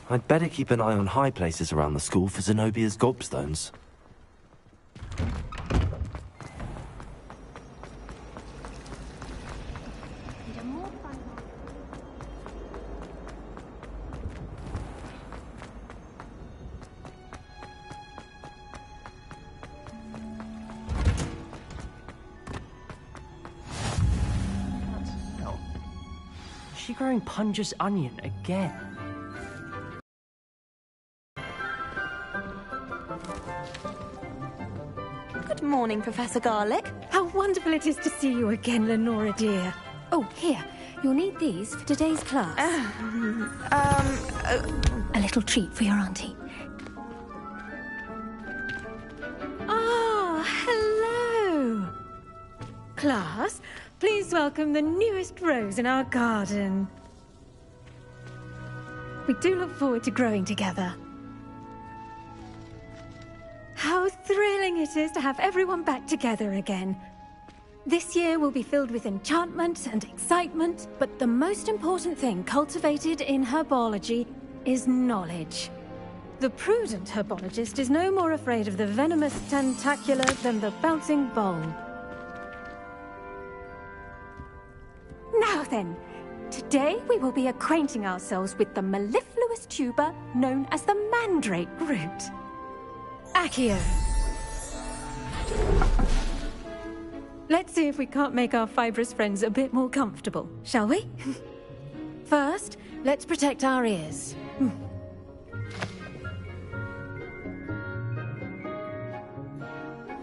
I'd better keep an eye on high places around the school for Zenobia's gobstones. Is she growing Punja's onion again? Good morning, Professor Garlick. How wonderful it is to see you again, Lenora dear. Oh, here. You'll need these for today's class. A little treat for your auntie. Ah, hello. Class, please welcome the newest rose in our garden. We do look forward to growing together. How thrilling it is to have everyone back together again. This year will be filled with enchantment and excitement, but the most important thing cultivated in herbology is knowledge. The prudent herbologist is no more afraid of the venomous tentacula than the bouncing bulb. Now then, today we will be acquainting ourselves with the mellifluous tuber known as the mandrake root. Accio. Let's see if we can't make our fibrous friends a bit more comfortable, shall we? First, let's protect our ears.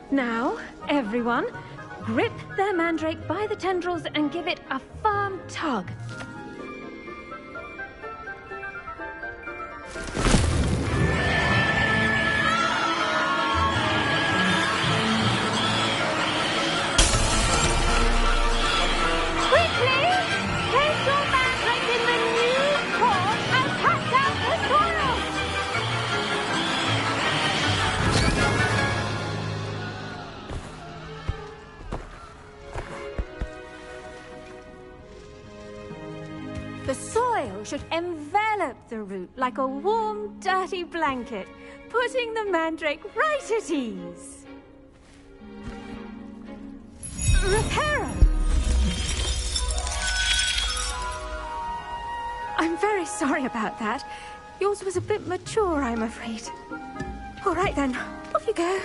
Now, everyone, grip their mandrake by the tendrils and give it a firm tug. The soil should envelop the root like a warm, dirty blanket, putting the mandrake right at ease. Reparo! I'm very sorry about that. Yours was a bit mature, I'm afraid. All right then, off you go.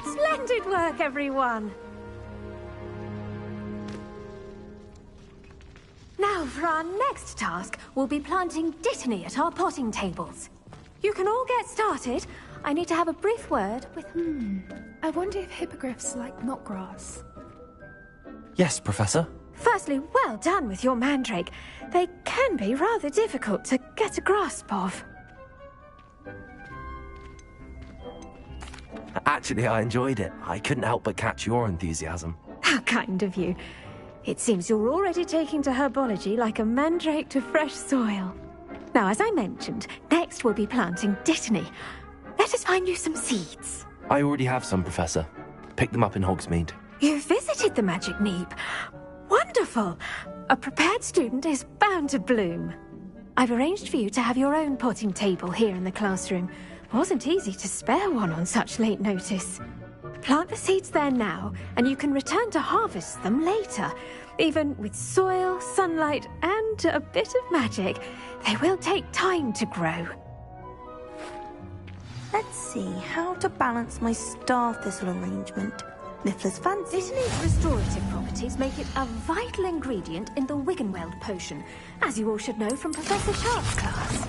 Splendid work, everyone. Now, for our next task, we'll be planting dittany at our potting tables. You can all get started. I need to have a brief word with... I wonder if hippogriffs like knotgrass. Yes, Professor. Firstly, well done with your mandrake. They can be rather difficult to get a grasp of. Actually, I enjoyed it. I couldn't help but catch your enthusiasm. How kind of you. It seems you're already taking to herbology like a mandrake to fresh soil. Now, as I mentioned, next we'll be planting dittany. Let us find you some seeds. I already have some, Professor. Pick them up in Hogsmeade. You visited the Magic Neep. Wonderful! A prepared student is bound to bloom. I've arranged for you to have your own potting table here in the classroom. Wasn't easy to spare one on such late notice. Plant the seeds there now, and you can return to harvest them later. Even with soil, sunlight, and a bit of magic, they will take time to grow. Let's see how to balance my star thistle arrangement. Niffler's fancy. Dittany's restorative properties make it a vital ingredient in the Wiggenweld potion, as you all should know from Professor Sharp's class.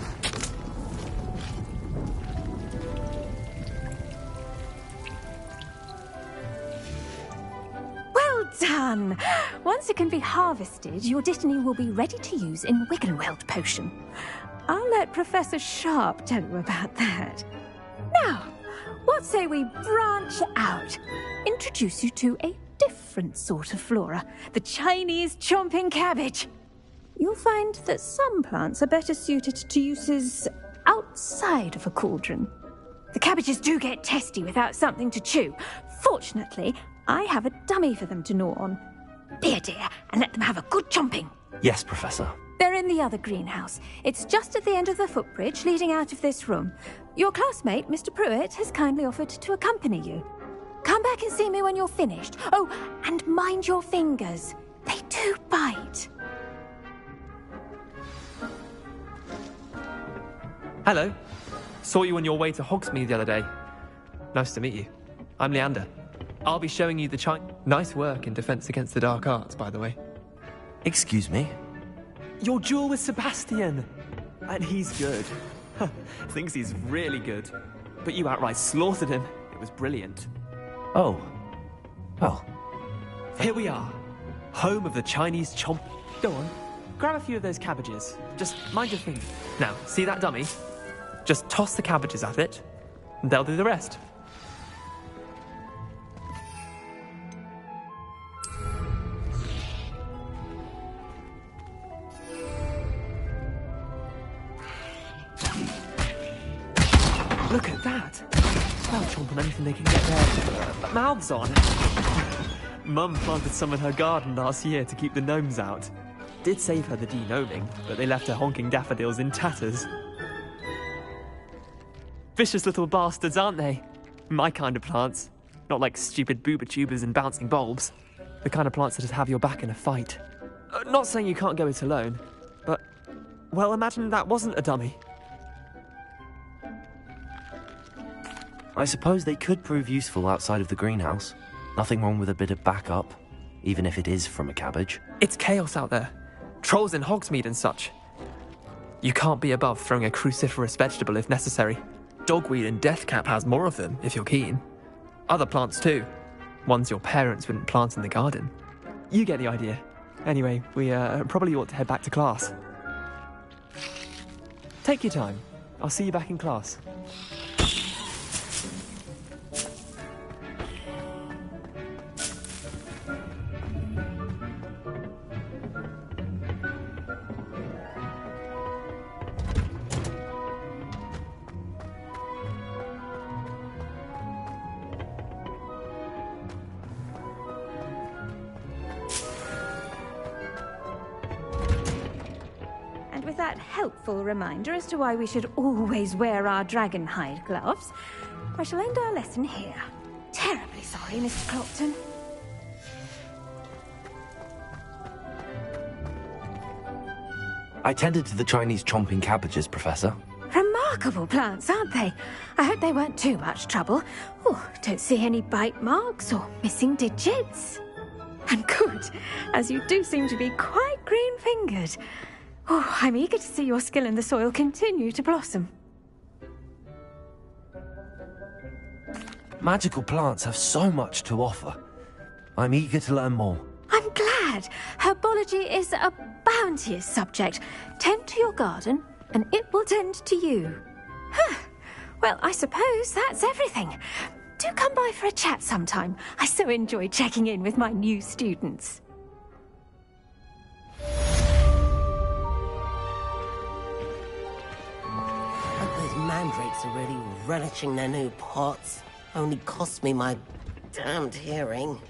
done! Once it can be harvested, your Dittany will be ready to use in Wiggenweld potion. I'll let Professor Sharp tell you about that. Now, what say we branch out? Introduce you to a different sort of flora, the Chinese chomping cabbage. You'll find that some plants are better suited to uses outside of a cauldron. The cabbages do get testy without something to chew. Fortunately, I have a dummy for them to gnaw on. Be a dear and let them have a good chomping. Yes, Professor. They're in the other greenhouse. It's just at the end of the footbridge leading out of this room. Your classmate, Mr. Pruitt, has kindly offered to accompany you. Come back and see me when you're finished. Oh, and mind your fingers. They do bite. Hello. Saw you on your way to Hogsmeade the other day. Nice to meet you. I'm Leander. I'll be showing you the Nice work in Defense Against the Dark Arts, by the way. Excuse me? Your duel with Sebastian! And he's good. Thinks he's really good. But you outright slaughtered him. It was brilliant. Oh. Well. Here we are. Home of the Chinese chomp. Go on. Grab a few of those cabbages. Just mind your finger. Now, see that dummy? Just toss the cabbages at it, and they'll do the rest. Look at that! They'll chomp on anything they can get their mouths on. Mum planted some in her garden last year to keep the gnomes out. Did save her the de-gnoming, but they left her honking daffodils in tatters. Vicious little bastards, aren't they? My kind of plants. Not like stupid booba tubers and bouncing bulbs. The kind of plants that just have your back in a fight. Not saying you can't go it alone, but... well, imagine that wasn't a dummy. I suppose they could prove useful outside of the greenhouse. Nothing wrong with a bit of backup, even if it is from a cabbage. It's chaos out there. Trolls in Hogsmeade and such. You can't be above throwing a cruciferous vegetable if necessary. Dogweed and deathcap has more of them, if you're keen. Other plants too. Ones your parents wouldn't plant in the garden. You get the idea. Anyway, we probably ought to head back to class. Take your time. I'll see you back in class. Helpful reminder as to why we should always wear our dragon hide gloves, I shall end our lesson here. Terribly sorry, Mr. Clopton. I tended to the Chinese chomping cabbages, Professor. Remarkable plants, aren't they? I hope they weren't too much trouble. Oh, don't see any bite marks or missing digits. And good, as you do seem to be quite green-fingered. Oh, I'm eager to see your skill in the soil continue to blossom. Magical plants have so much to offer. I'm eager to learn more. I'm glad. Herbology is a bounteous subject. Tend to your garden, and it will tend to you. Huh. Well, I suppose that's everything. Do come by for a chat sometime. I so enjoy checking in with my new students. Mandrakes are really relishing their new pots. Only cost me my damned hearing.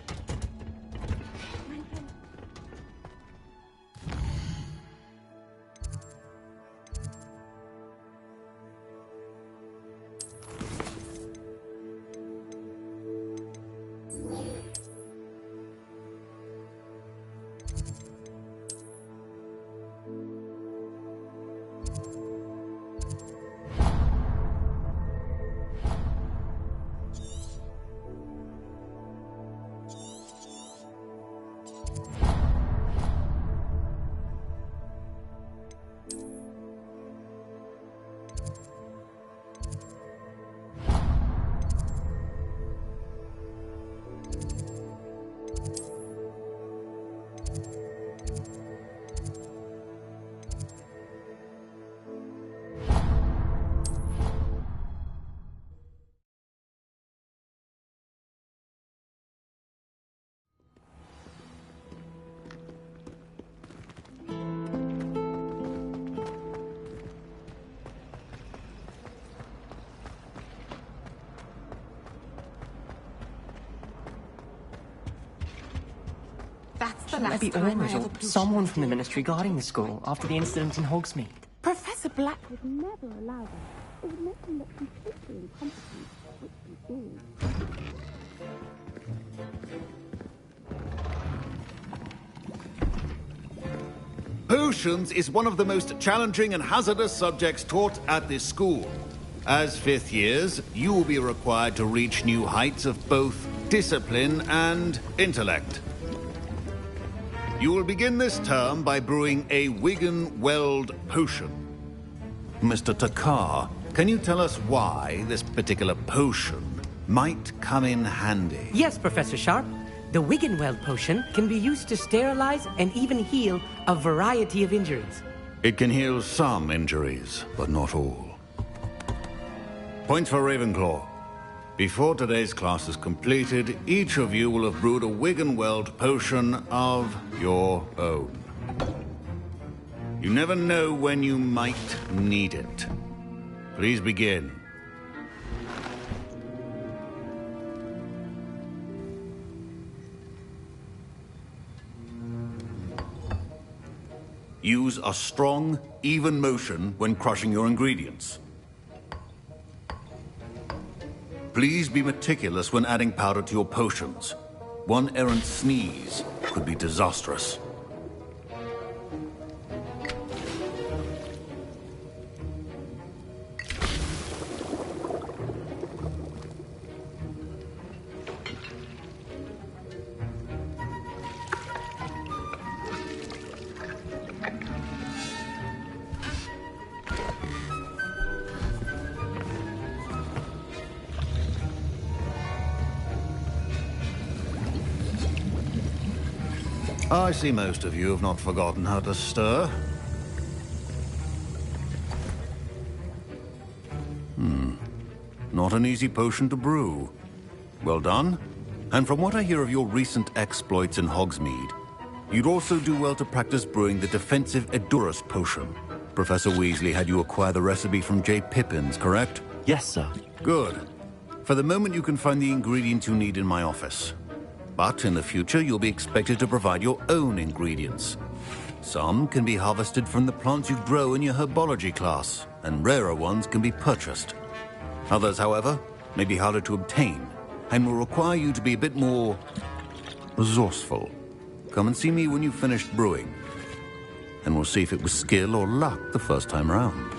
That's the Shouldn't there be orders or someone from the Ministry guarding the school after the incident in Hogsmeade? Professor Black would never allow that. It would make him look completely incompetent, which he is. Potions is one of the most challenging and hazardous subjects taught at this school. As fifth years, you will be required to reach new heights of both discipline and intellect. You will begin this term by brewing a Wigan-Weld potion. Mr. Takar, can you tell us why this particular potion might come in handy? Yes, Professor Sharp. The Wigan-Weld potion can be used to sterilize and even heal a variety of injuries. It can heal some injuries, but not all. Points for Ravenclaw. Before today's class is completed, each of you will have brewed a Wigan-Weld potion of your own. You never know when you might need it. Please begin. Use a strong, even motion when crushing your ingredients. Please be meticulous when adding powder to your potions. One errant sneeze could be disastrous. I see most of you have not forgotten how to stir. Not an easy potion to brew. Well done. And from what I hear of your recent exploits in Hogsmeade, you'd also do well to practice brewing the defensive Edurus potion. Professor Weasley had you acquire the recipe from J. Pippins, correct? Yes, sir. Good. For the moment, you can find the ingredients you need in my office. But in the future, you'll be expected to provide your own ingredients. Some can be harvested from the plants you grow in your herbology class, and rarer ones can be purchased. Others, however, may be harder to obtain, and will require you to be a bit more resourceful. Come and see me when you've finished brewing, and we'll see if it was skill or luck the first time around.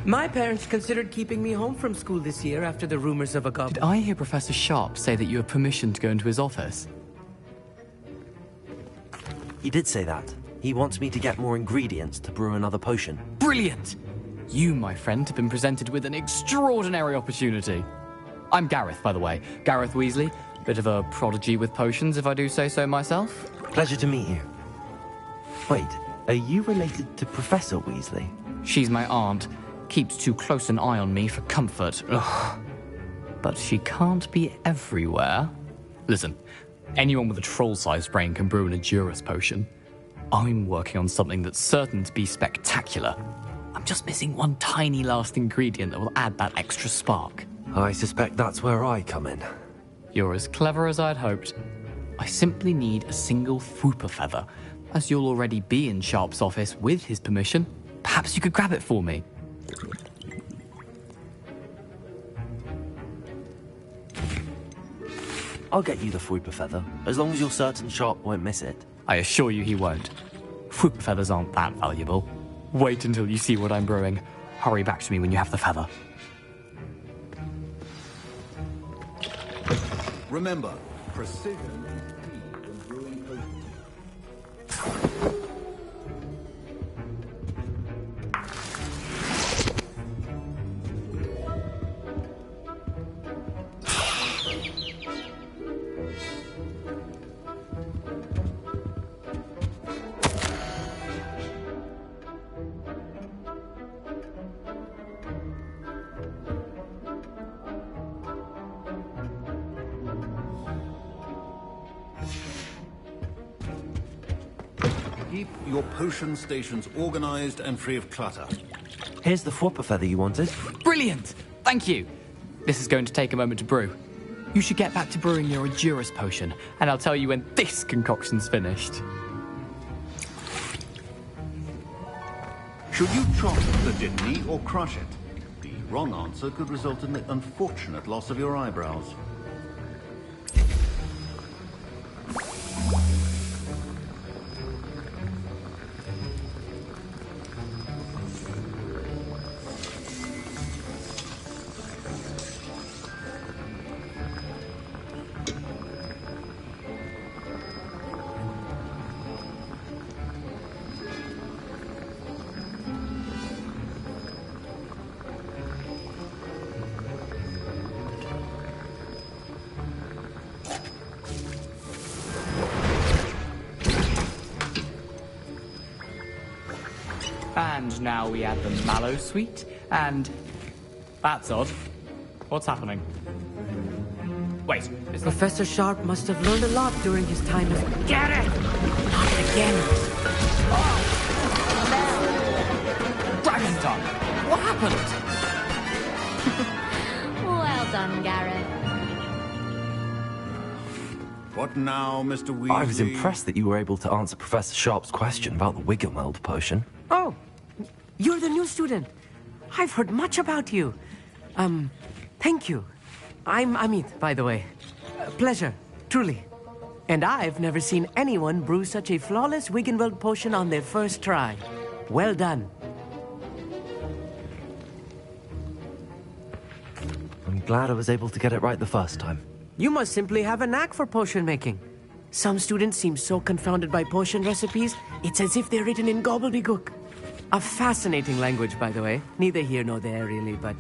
My parents considered keeping me home from school this year after the rumors of a goblin. Did I hear Professor Sharp say that you have permission to go into his office? He did say that. He wants me to get more ingredients to brew another potion. Brilliant! You, my friend, have been presented with an extraordinary opportunity. I'm Gareth, by the way. Gareth Weasley. Bit of a prodigy with potions, if I do say so myself. Pleasure to meet you. Wait, are you related to Professor Weasley? She's my aunt. Keeps too close an eye on me for comfort. Ugh. But she can't be everywhere. Listen, anyone with a troll-sized brain can brew an Edurus potion. I'm working on something that's certain to be spectacular. I'm just missing one tiny last ingredient that will add that extra spark. I suspect that's where I come in. You're as clever as I'd hoped. I simply need a single Fwooper feather. As you'll already be in Sharp's office with his permission, perhaps you could grab it for me. I'll get you the Fwooper feather, as long as you're certain Sharp won't miss it. I assure you he won't. Fwooper feathers aren't that valuable. Wait until you see what I'm brewing. Hurry back to me when you have the feather. Remember, precision is key when brewing potions. Keep your potion stations organized and free of clutter. Here's the Fwooper feather you wanted. Brilliant! Thank you! This is going to take a moment to brew. You should get back to brewing your Endurance potion, and I'll tell you when this concoction's finished. Should you chop the Dittany or crush it? The wrong answer could result in the unfortunate loss of your eyebrows. And now we add the mallow sweet, and... That's odd. What's happening? Wait, is Professor Sharp must have learned a lot during his time as... Get it! Not again! Dragon Tongue! What happened? Well done, Gareth. What now, Mr. Weasley? I was impressed that you were able to answer Professor Sharp's question about the Wiggenweld potion. Oh, you're the new student. I've heard much about you. Thank you. I'm Amit, by the way. Pleasure, truly. And I've never seen anyone brew such a flawless Wiggenweld potion on their first try. Well done. I'm glad I was able to get it right the first time. You must simply have a knack for potion making. Some students seem so confounded by potion recipes, it's as if they're written in gobbledygook. A fascinating language, by the way. Neither here nor there, really, but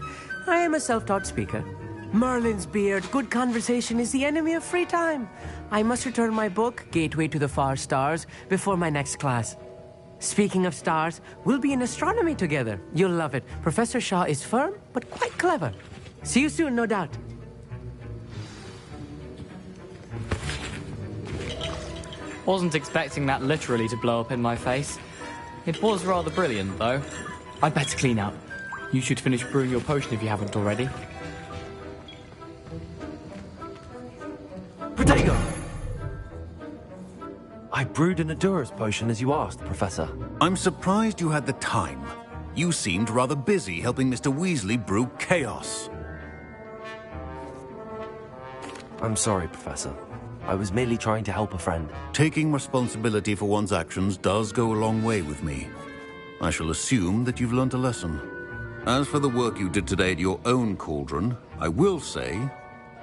I am a self-taught speaker. Merlin's beard, good conversation is the enemy of free time. I must return my book, Gateway to the Far Stars, before my next class. Speaking of stars, we'll be in astronomy together. You'll love it. Professor Shaw is firm, but quite clever. See you soon, no doubt. Wasn't expecting that literally to blow up in my face. It was rather brilliant, though. I'd better clean up. You should finish brewing your potion if you haven't already. Protego! I brewed an Endurance potion as you asked, Professor. I'm surprised you had the time. You seemed rather busy helping Mr. Weasley brew chaos. I'm sorry, Professor. I was merely trying to help a friend. Taking responsibility for one's actions does go a long way with me. I shall assume that you've learnt a lesson. As for the work you did today at your own cauldron, I will say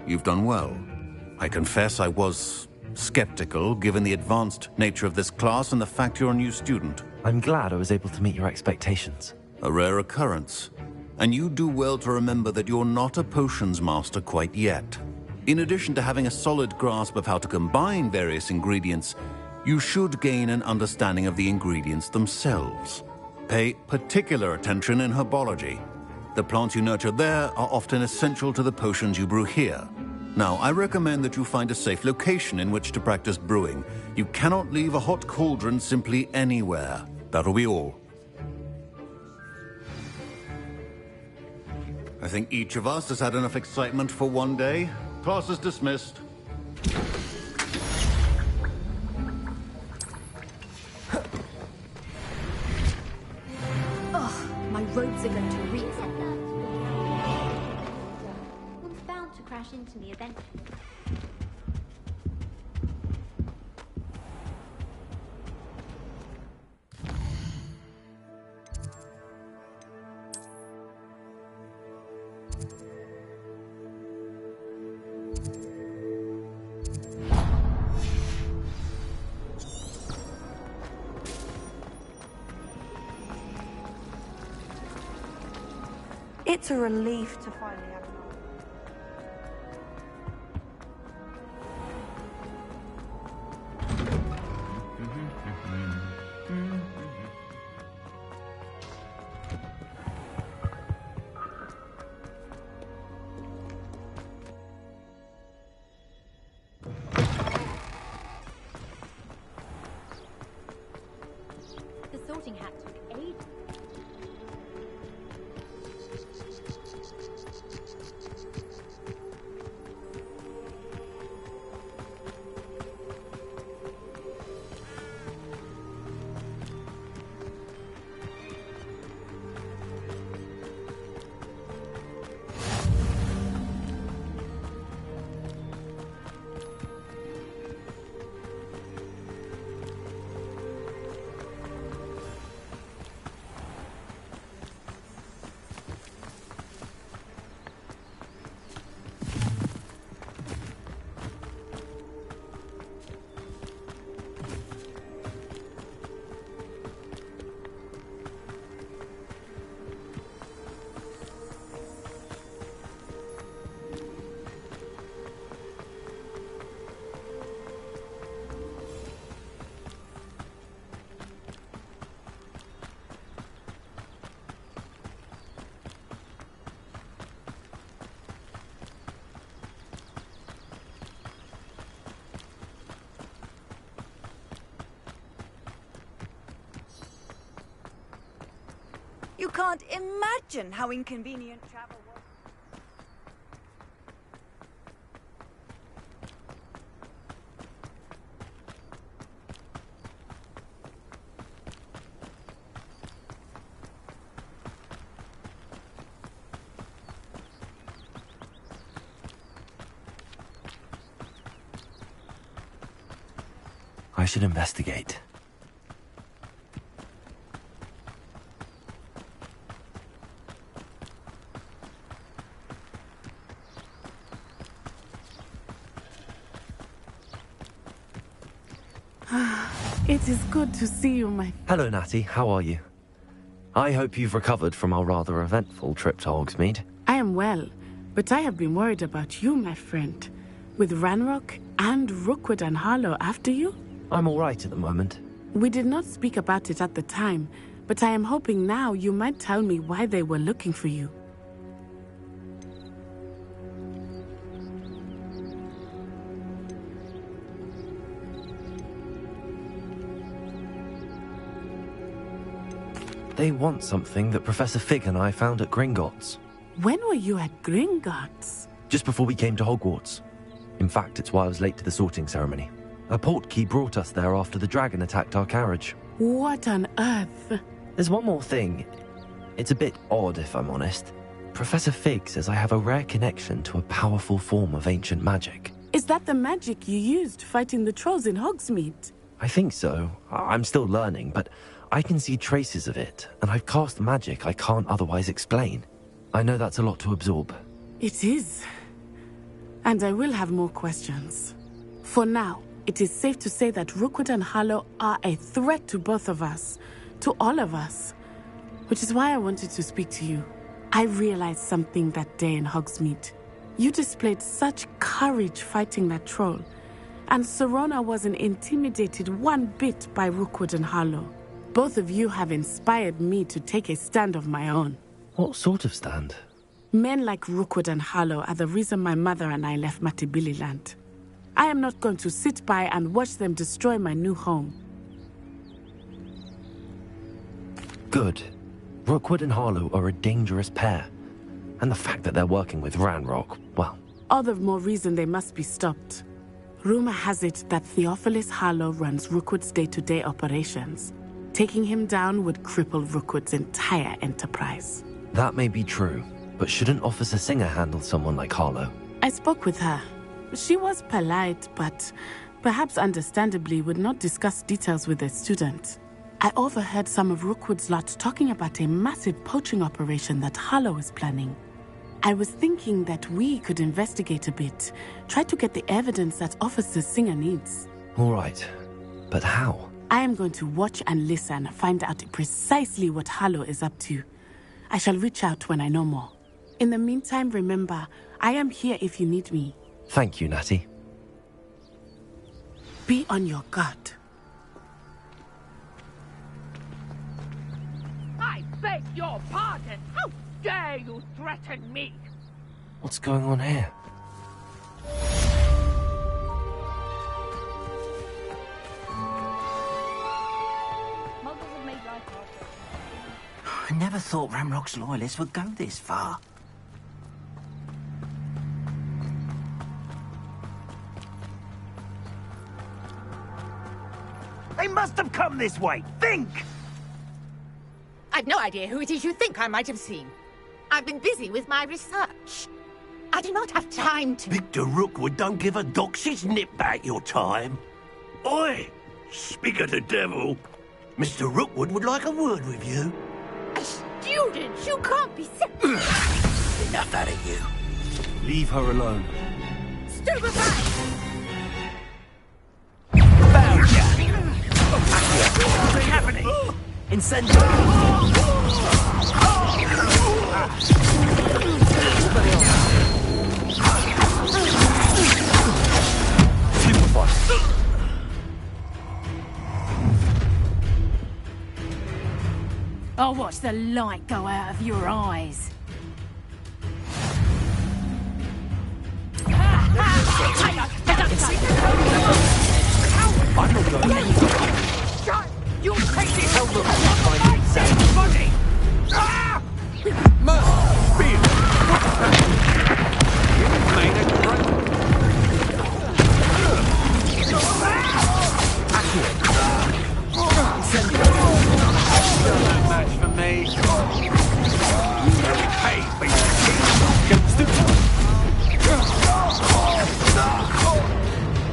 you've done well. I confess I was skeptical, given the advanced nature of this class and the fact you're a new student. I'm glad I was able to meet your expectations. A rare occurrence. And you do well to remember that you're not a potions master quite yet. In addition to having a solid grasp of how to combine various ingredients, you should gain an understanding of the ingredients themselves. Pay particular attention in herbology. The plants you nurture there are often essential to the potions you brew here. Now, I recommend that you find a safe location in which to practice brewing. You cannot leave a hot cauldron simply anywhere. That'll be all. I think each of us has had enough excitement for one day. Class is dismissed. Ugh, my robes are going to reek. One's bound to crash into me eventually. It's a relief to finally have an The sorting hat took ages. You can't imagine how inconvenient travel was. I should investigate. It is good to see you, my... Hello, Natty. How are you? I hope you've recovered from our rather eventful trip to Hogsmeade. I am well, but I have been worried about you, my friend. With Ranrock and Rookwood and Harlow after you? I'm all right at the moment. We did not speak about it at the time, but I am hoping now you might tell me why they were looking for you. They want something that Professor Fig and I found at Gringotts. When were you at Gringotts? Just before we came to Hogwarts. In fact, it's why I was late to the sorting ceremony. A portkey brought us there after the dragon attacked our carriage. What on earth? There's one more thing. It's a bit odd, if I'm honest. Professor Fig says I have a rare connection to a powerful form of ancient magic. Is that the magic you used fighting the trolls in Hogsmeade? I think so. I'm still learning, but I can see traces of it, and I've cast magic I can't otherwise explain. I know that's a lot to absorb. It is. And I will have more questions. For now, it is safe to say that Rookwood and Harlow are a threat to both of us, to all of us. Which is why I wanted to speak to you. I realized something that day in Hogsmeade. You displayed such courage fighting that troll, and Serona wasn't intimidated one bit by Rookwood and Harlow. Both of you have inspired me to take a stand of my own. What sort of stand? Men like Rookwood and Harlow are the reason my mother and I left Matibili land. I am not going to sit by and watch them destroy my new home. Good. Rookwood and Harlow are a dangerous pair. And the fact that they're working with Ranrock, well... All the more reason they must be stopped. Rumor has it that Theophilus Harlow runs Rookwood's day-to-day operations. Taking him down would cripple Rookwood's entire enterprise. That may be true, but shouldn't Officer Singer handle someone like Harlow? I spoke with her. She was polite, but perhaps understandably would not discuss details with a student. I overheard some of Rookwood's lot talking about a massive poaching operation that Harlow is planning. I was thinking that we could investigate a bit, try to get the evidence that Officer Singer needs. All right, but how? I am going to watch and listen, find out precisely what Harlow is up to. I shall reach out when I know more. In the meantime, remember, I am here if you need me. Thank you, Natty. Be on your guard. I beg your pardon. How dare you threaten me? What's going on here? I never thought Ranrock's loyalists would go this far. They must have come this way. Think! I've no idea who it is you think I might have seen. I've been busy with my research. I do not have time to... Victor Rookwood don't give a doxy's nip back your time. Oi! Speak of the devil. Mr. Rookwood would like a word with you. A student? You can't be serious. Enough out of you. Leave her alone. Stupefy! Found ya! What's happening? I'll watch the light go out of your eyes. I'm not going anywhere. Shut! You take this! Tell them to find it, Sam. Body!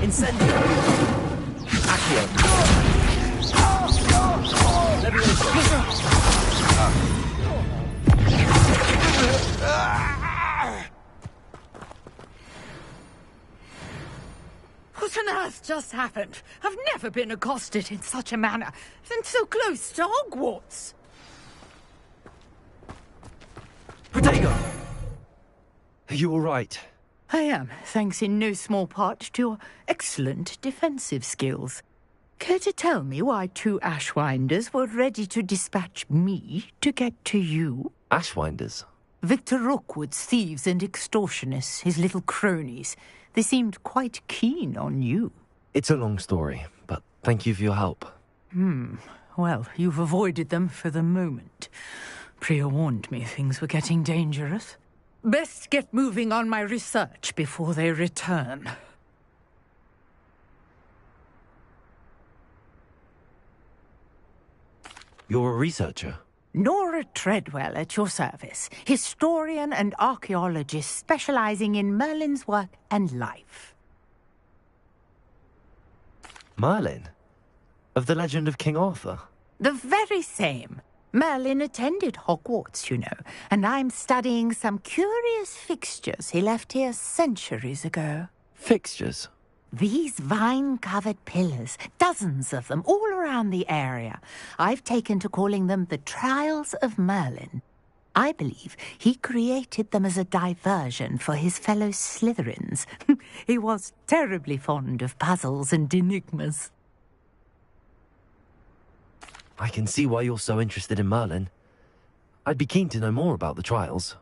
Incendio! Accio! What on earth just happened? I've never been accosted in such a manner, and so close to Hogwarts. Protego! Are you all right? I am, thanks in no small part to your excellent defensive skills. Care to tell me why 2 Ashwinders were ready to dispatch me to get to you? Ashwinders? Victor Rookwood's thieves and extortionists, his little cronies. They seemed quite keen on you. It's a long story, but thank you for your help. Well, you've avoided them for the moment. Priya warned me things were getting dangerous. Best get moving on my research before they return. You're a researcher? Nora Treadwell at your service, historian and archaeologist specializing in Merlin's work and life. Merlin? Of the legend of King Arthur? The very same. Merlin attended Hogwarts, you know, and I'm studying some curious fixtures he left here centuries ago. Fixtures? These vine-covered pillars, dozens of them, all around the area. I've taken to calling them the Trials of Merlin. I believe he created them as a diversion for his fellow Slytherins. He was terribly fond of puzzles and enigmas. I can see why you're so interested in Merlin. I'd be keen to know more about the trials.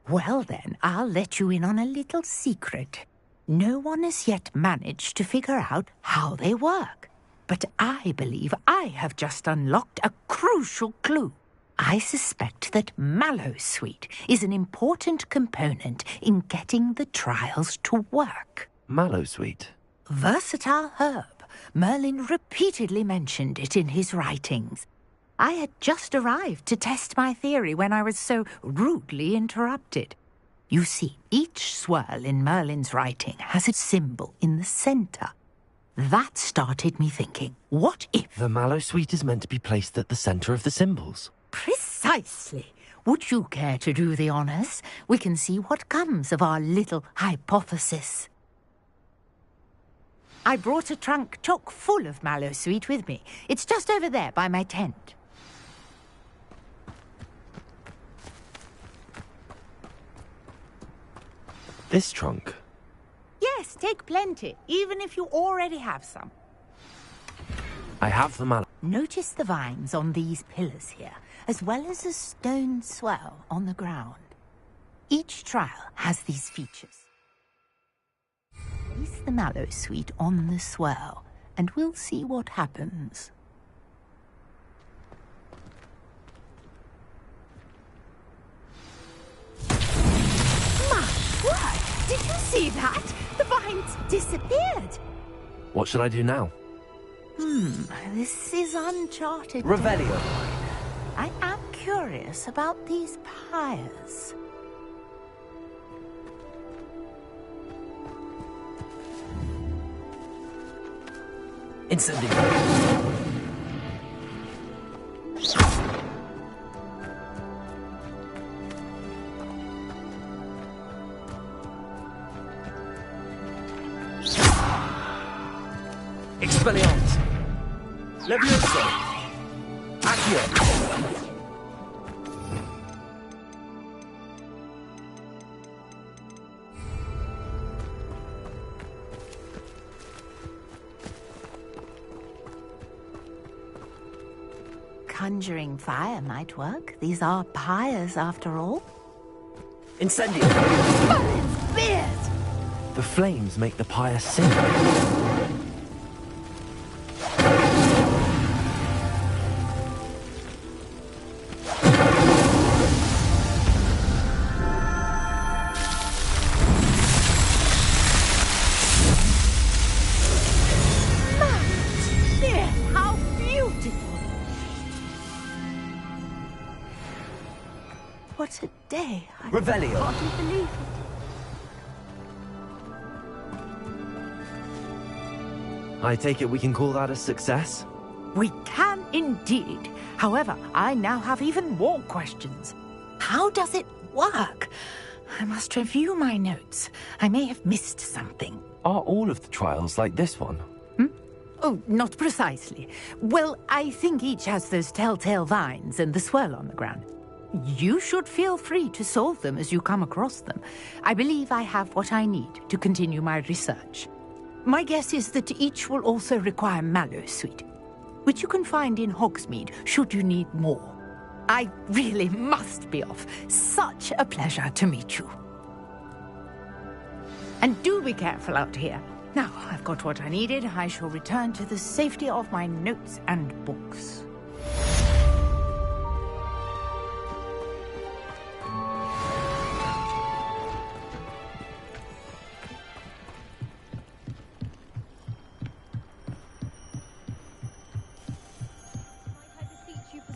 Well then, I'll let you in on a little secret. No one has yet managed to figure out how they work. But I believe I have just unlocked a crucial clue. I suspect that Mallowsweet is an important component in getting the trials to work. Mallowsweet? Versatile herb. Merlin repeatedly mentioned it in his writings. I had just arrived to test my theory when I was so rudely interrupted. You see, each swirl in Merlin's writing has a symbol in the center. That started me thinking, what if... The Mallowsweet is meant to be placed at the center of the symbols. Precisely. Would you care to do the honors? We can see what comes of our little hypothesis. I brought a trunk chock full of Mallowsweet with me. It's just over there by my tent. This trunk? Yes, take plenty, even if you already have some. I have the mallow. Notice the vines on these pillars here, as well as a stone swell on the ground. Each trial has these features. Place the Mallowsweet on the swell, and we'll see what happens. Did you see that? The vines disappeared. What should I do now? This is uncharted. Revelio. I am curious about these pyres. Incendio. Expelliarmus! Levioso! Accio! Conjuring fire might work. These are pyres, after all. Incendio! Merlin's beard! The flames make the pyre sing. What a day. I Revelio. Hardly believe I take it we can call that a success? We can indeed. However, I now have even more questions. How does it work? I must review my notes. I may have missed something. Are all of the trials like this one? Oh, not precisely. Well, I think each has those telltale vines and the swirl on the ground. You should feel free to solve them as you come across them. I believe I have what I need to continue my research. My guess is that each will also require mallow sweet, which you can find in Hogsmeade should you need more. I really must be off. Such a pleasure to meet you. And do be careful out here. Now I've got what I needed, I shall return to the safety of my notes and books.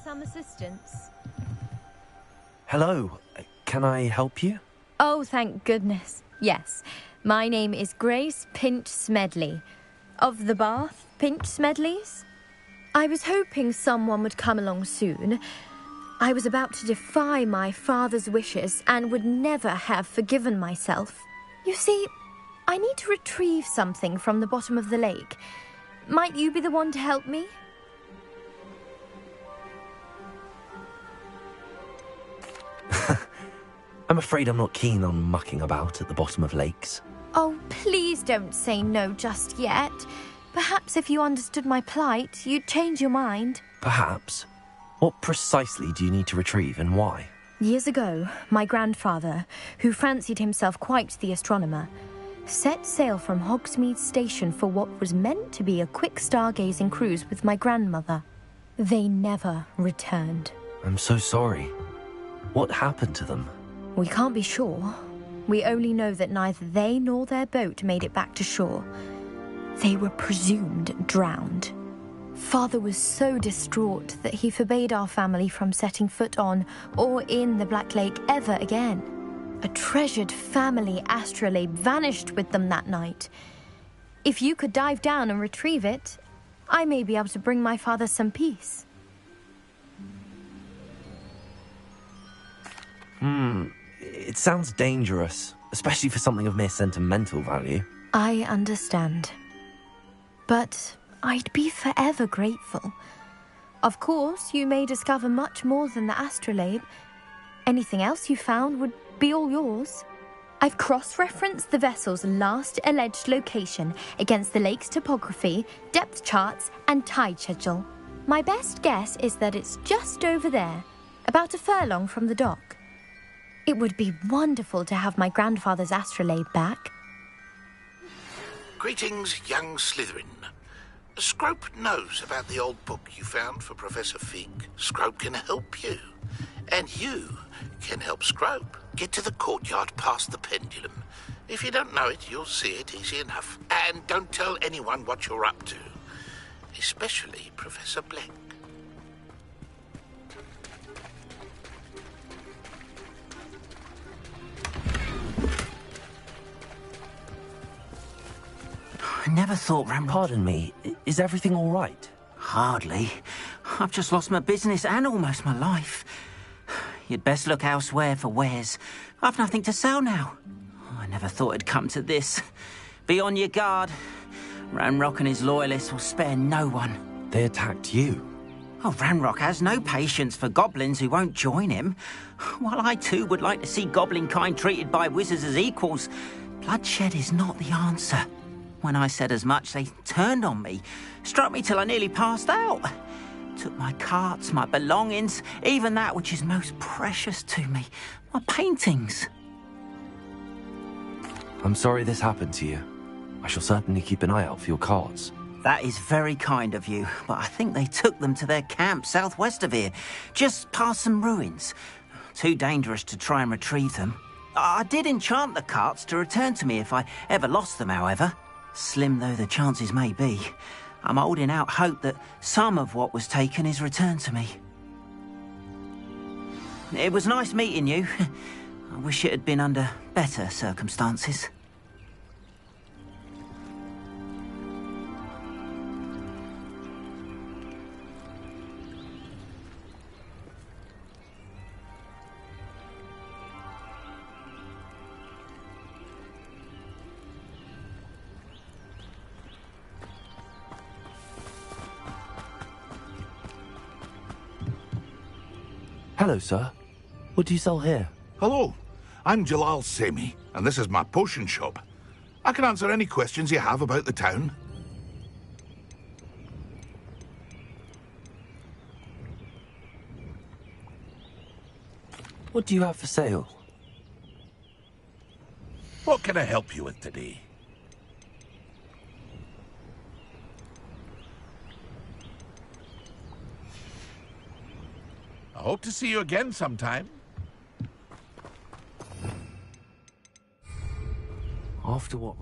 Some assistance. Hello, can I help you? Oh, thank goodness. Yes. My name is Grace Pinch Smedley. Of the Bath Pinch Smedleys? I was hoping someone would come along soon. I was about to defy my father's wishes and would never have forgiven myself. You see, I need to retrieve something from the bottom of the lake. Might you be the one to help me? I'm afraid I'm not keen on mucking about at the bottom of lakes. Oh, please don't say no just yet. Perhaps if you understood my plight, you'd change your mind. Perhaps. What precisely do you need to retrieve and why? Years ago, my grandfather, who fancied himself quite the astronomer, set sail from Hogsmeade Station for what was meant to be a quick stargazing cruise with my grandmother. They never returned. I'm so sorry. What happened to them? We can't be sure. We only know that neither they nor their boat made it back to shore. They were presumed drowned. Father was so distraught that he forbade our family from setting foot on or in the Black Lake ever again. A treasured family astrolabe vanished with them that night. If you could dive down and retrieve it, I may be able to bring my father some peace. It sounds dangerous, especially for something of mere sentimental value. I understand. But I'd be forever grateful. Of course, you may discover much more than the astrolabe. Anything else you found would be all yours. I've cross-referenced the vessel's last alleged location against the lake's topography, depth charts, and tide schedule. My best guess is that it's just over there, about a furlong from the dock. It would be wonderful to have my grandfather's astrolabe back. Greetings, young Slytherin. Scrope knows about the old book you found for Professor Fig. Scrope can help you. And you can help Scrope. Get to the courtyard past the pendulum. If you don't know it, you'll see it easy enough. And don't tell anyone what you're up to. Especially Professor Blank. I never thought Ramrod... Pardon me, is everything all right? Hardly. I've just lost my business and almost my life. You'd best look elsewhere for wares. I've nothing to sell now. I never thought it'd come to this. Be on your guard. Ranrock and his loyalists will spare no one. They attacked you? Oh, Ranrock has no patience for goblins who won't join him. While I too would like to see goblin kind treated by wizards as equals, bloodshed is not the answer. When I said as much, they turned on me, struck me till I nearly passed out. Took my carts, my belongings, even that which is most precious to me, my paintings. I'm sorry this happened to you. I shall certainly keep an eye out for your carts. That is very kind of you, but I think they took them to their camp southwest of here, just past some ruins. Too dangerous to try and retrieve them. I did enchant the carts to return to me if I ever lost them, however. Slim though the chances may be, I'm holding out hope that some of what was taken is returned to me. It was nice meeting you. I wish it had been under better circumstances. Hello, sir. What do you sell here? Hello, I'm Jalal Semi, and this is my potion shop. I can answer any questions you have about the town. What do you have for sale? What can I help you with today? I hope to see you again sometime. After what?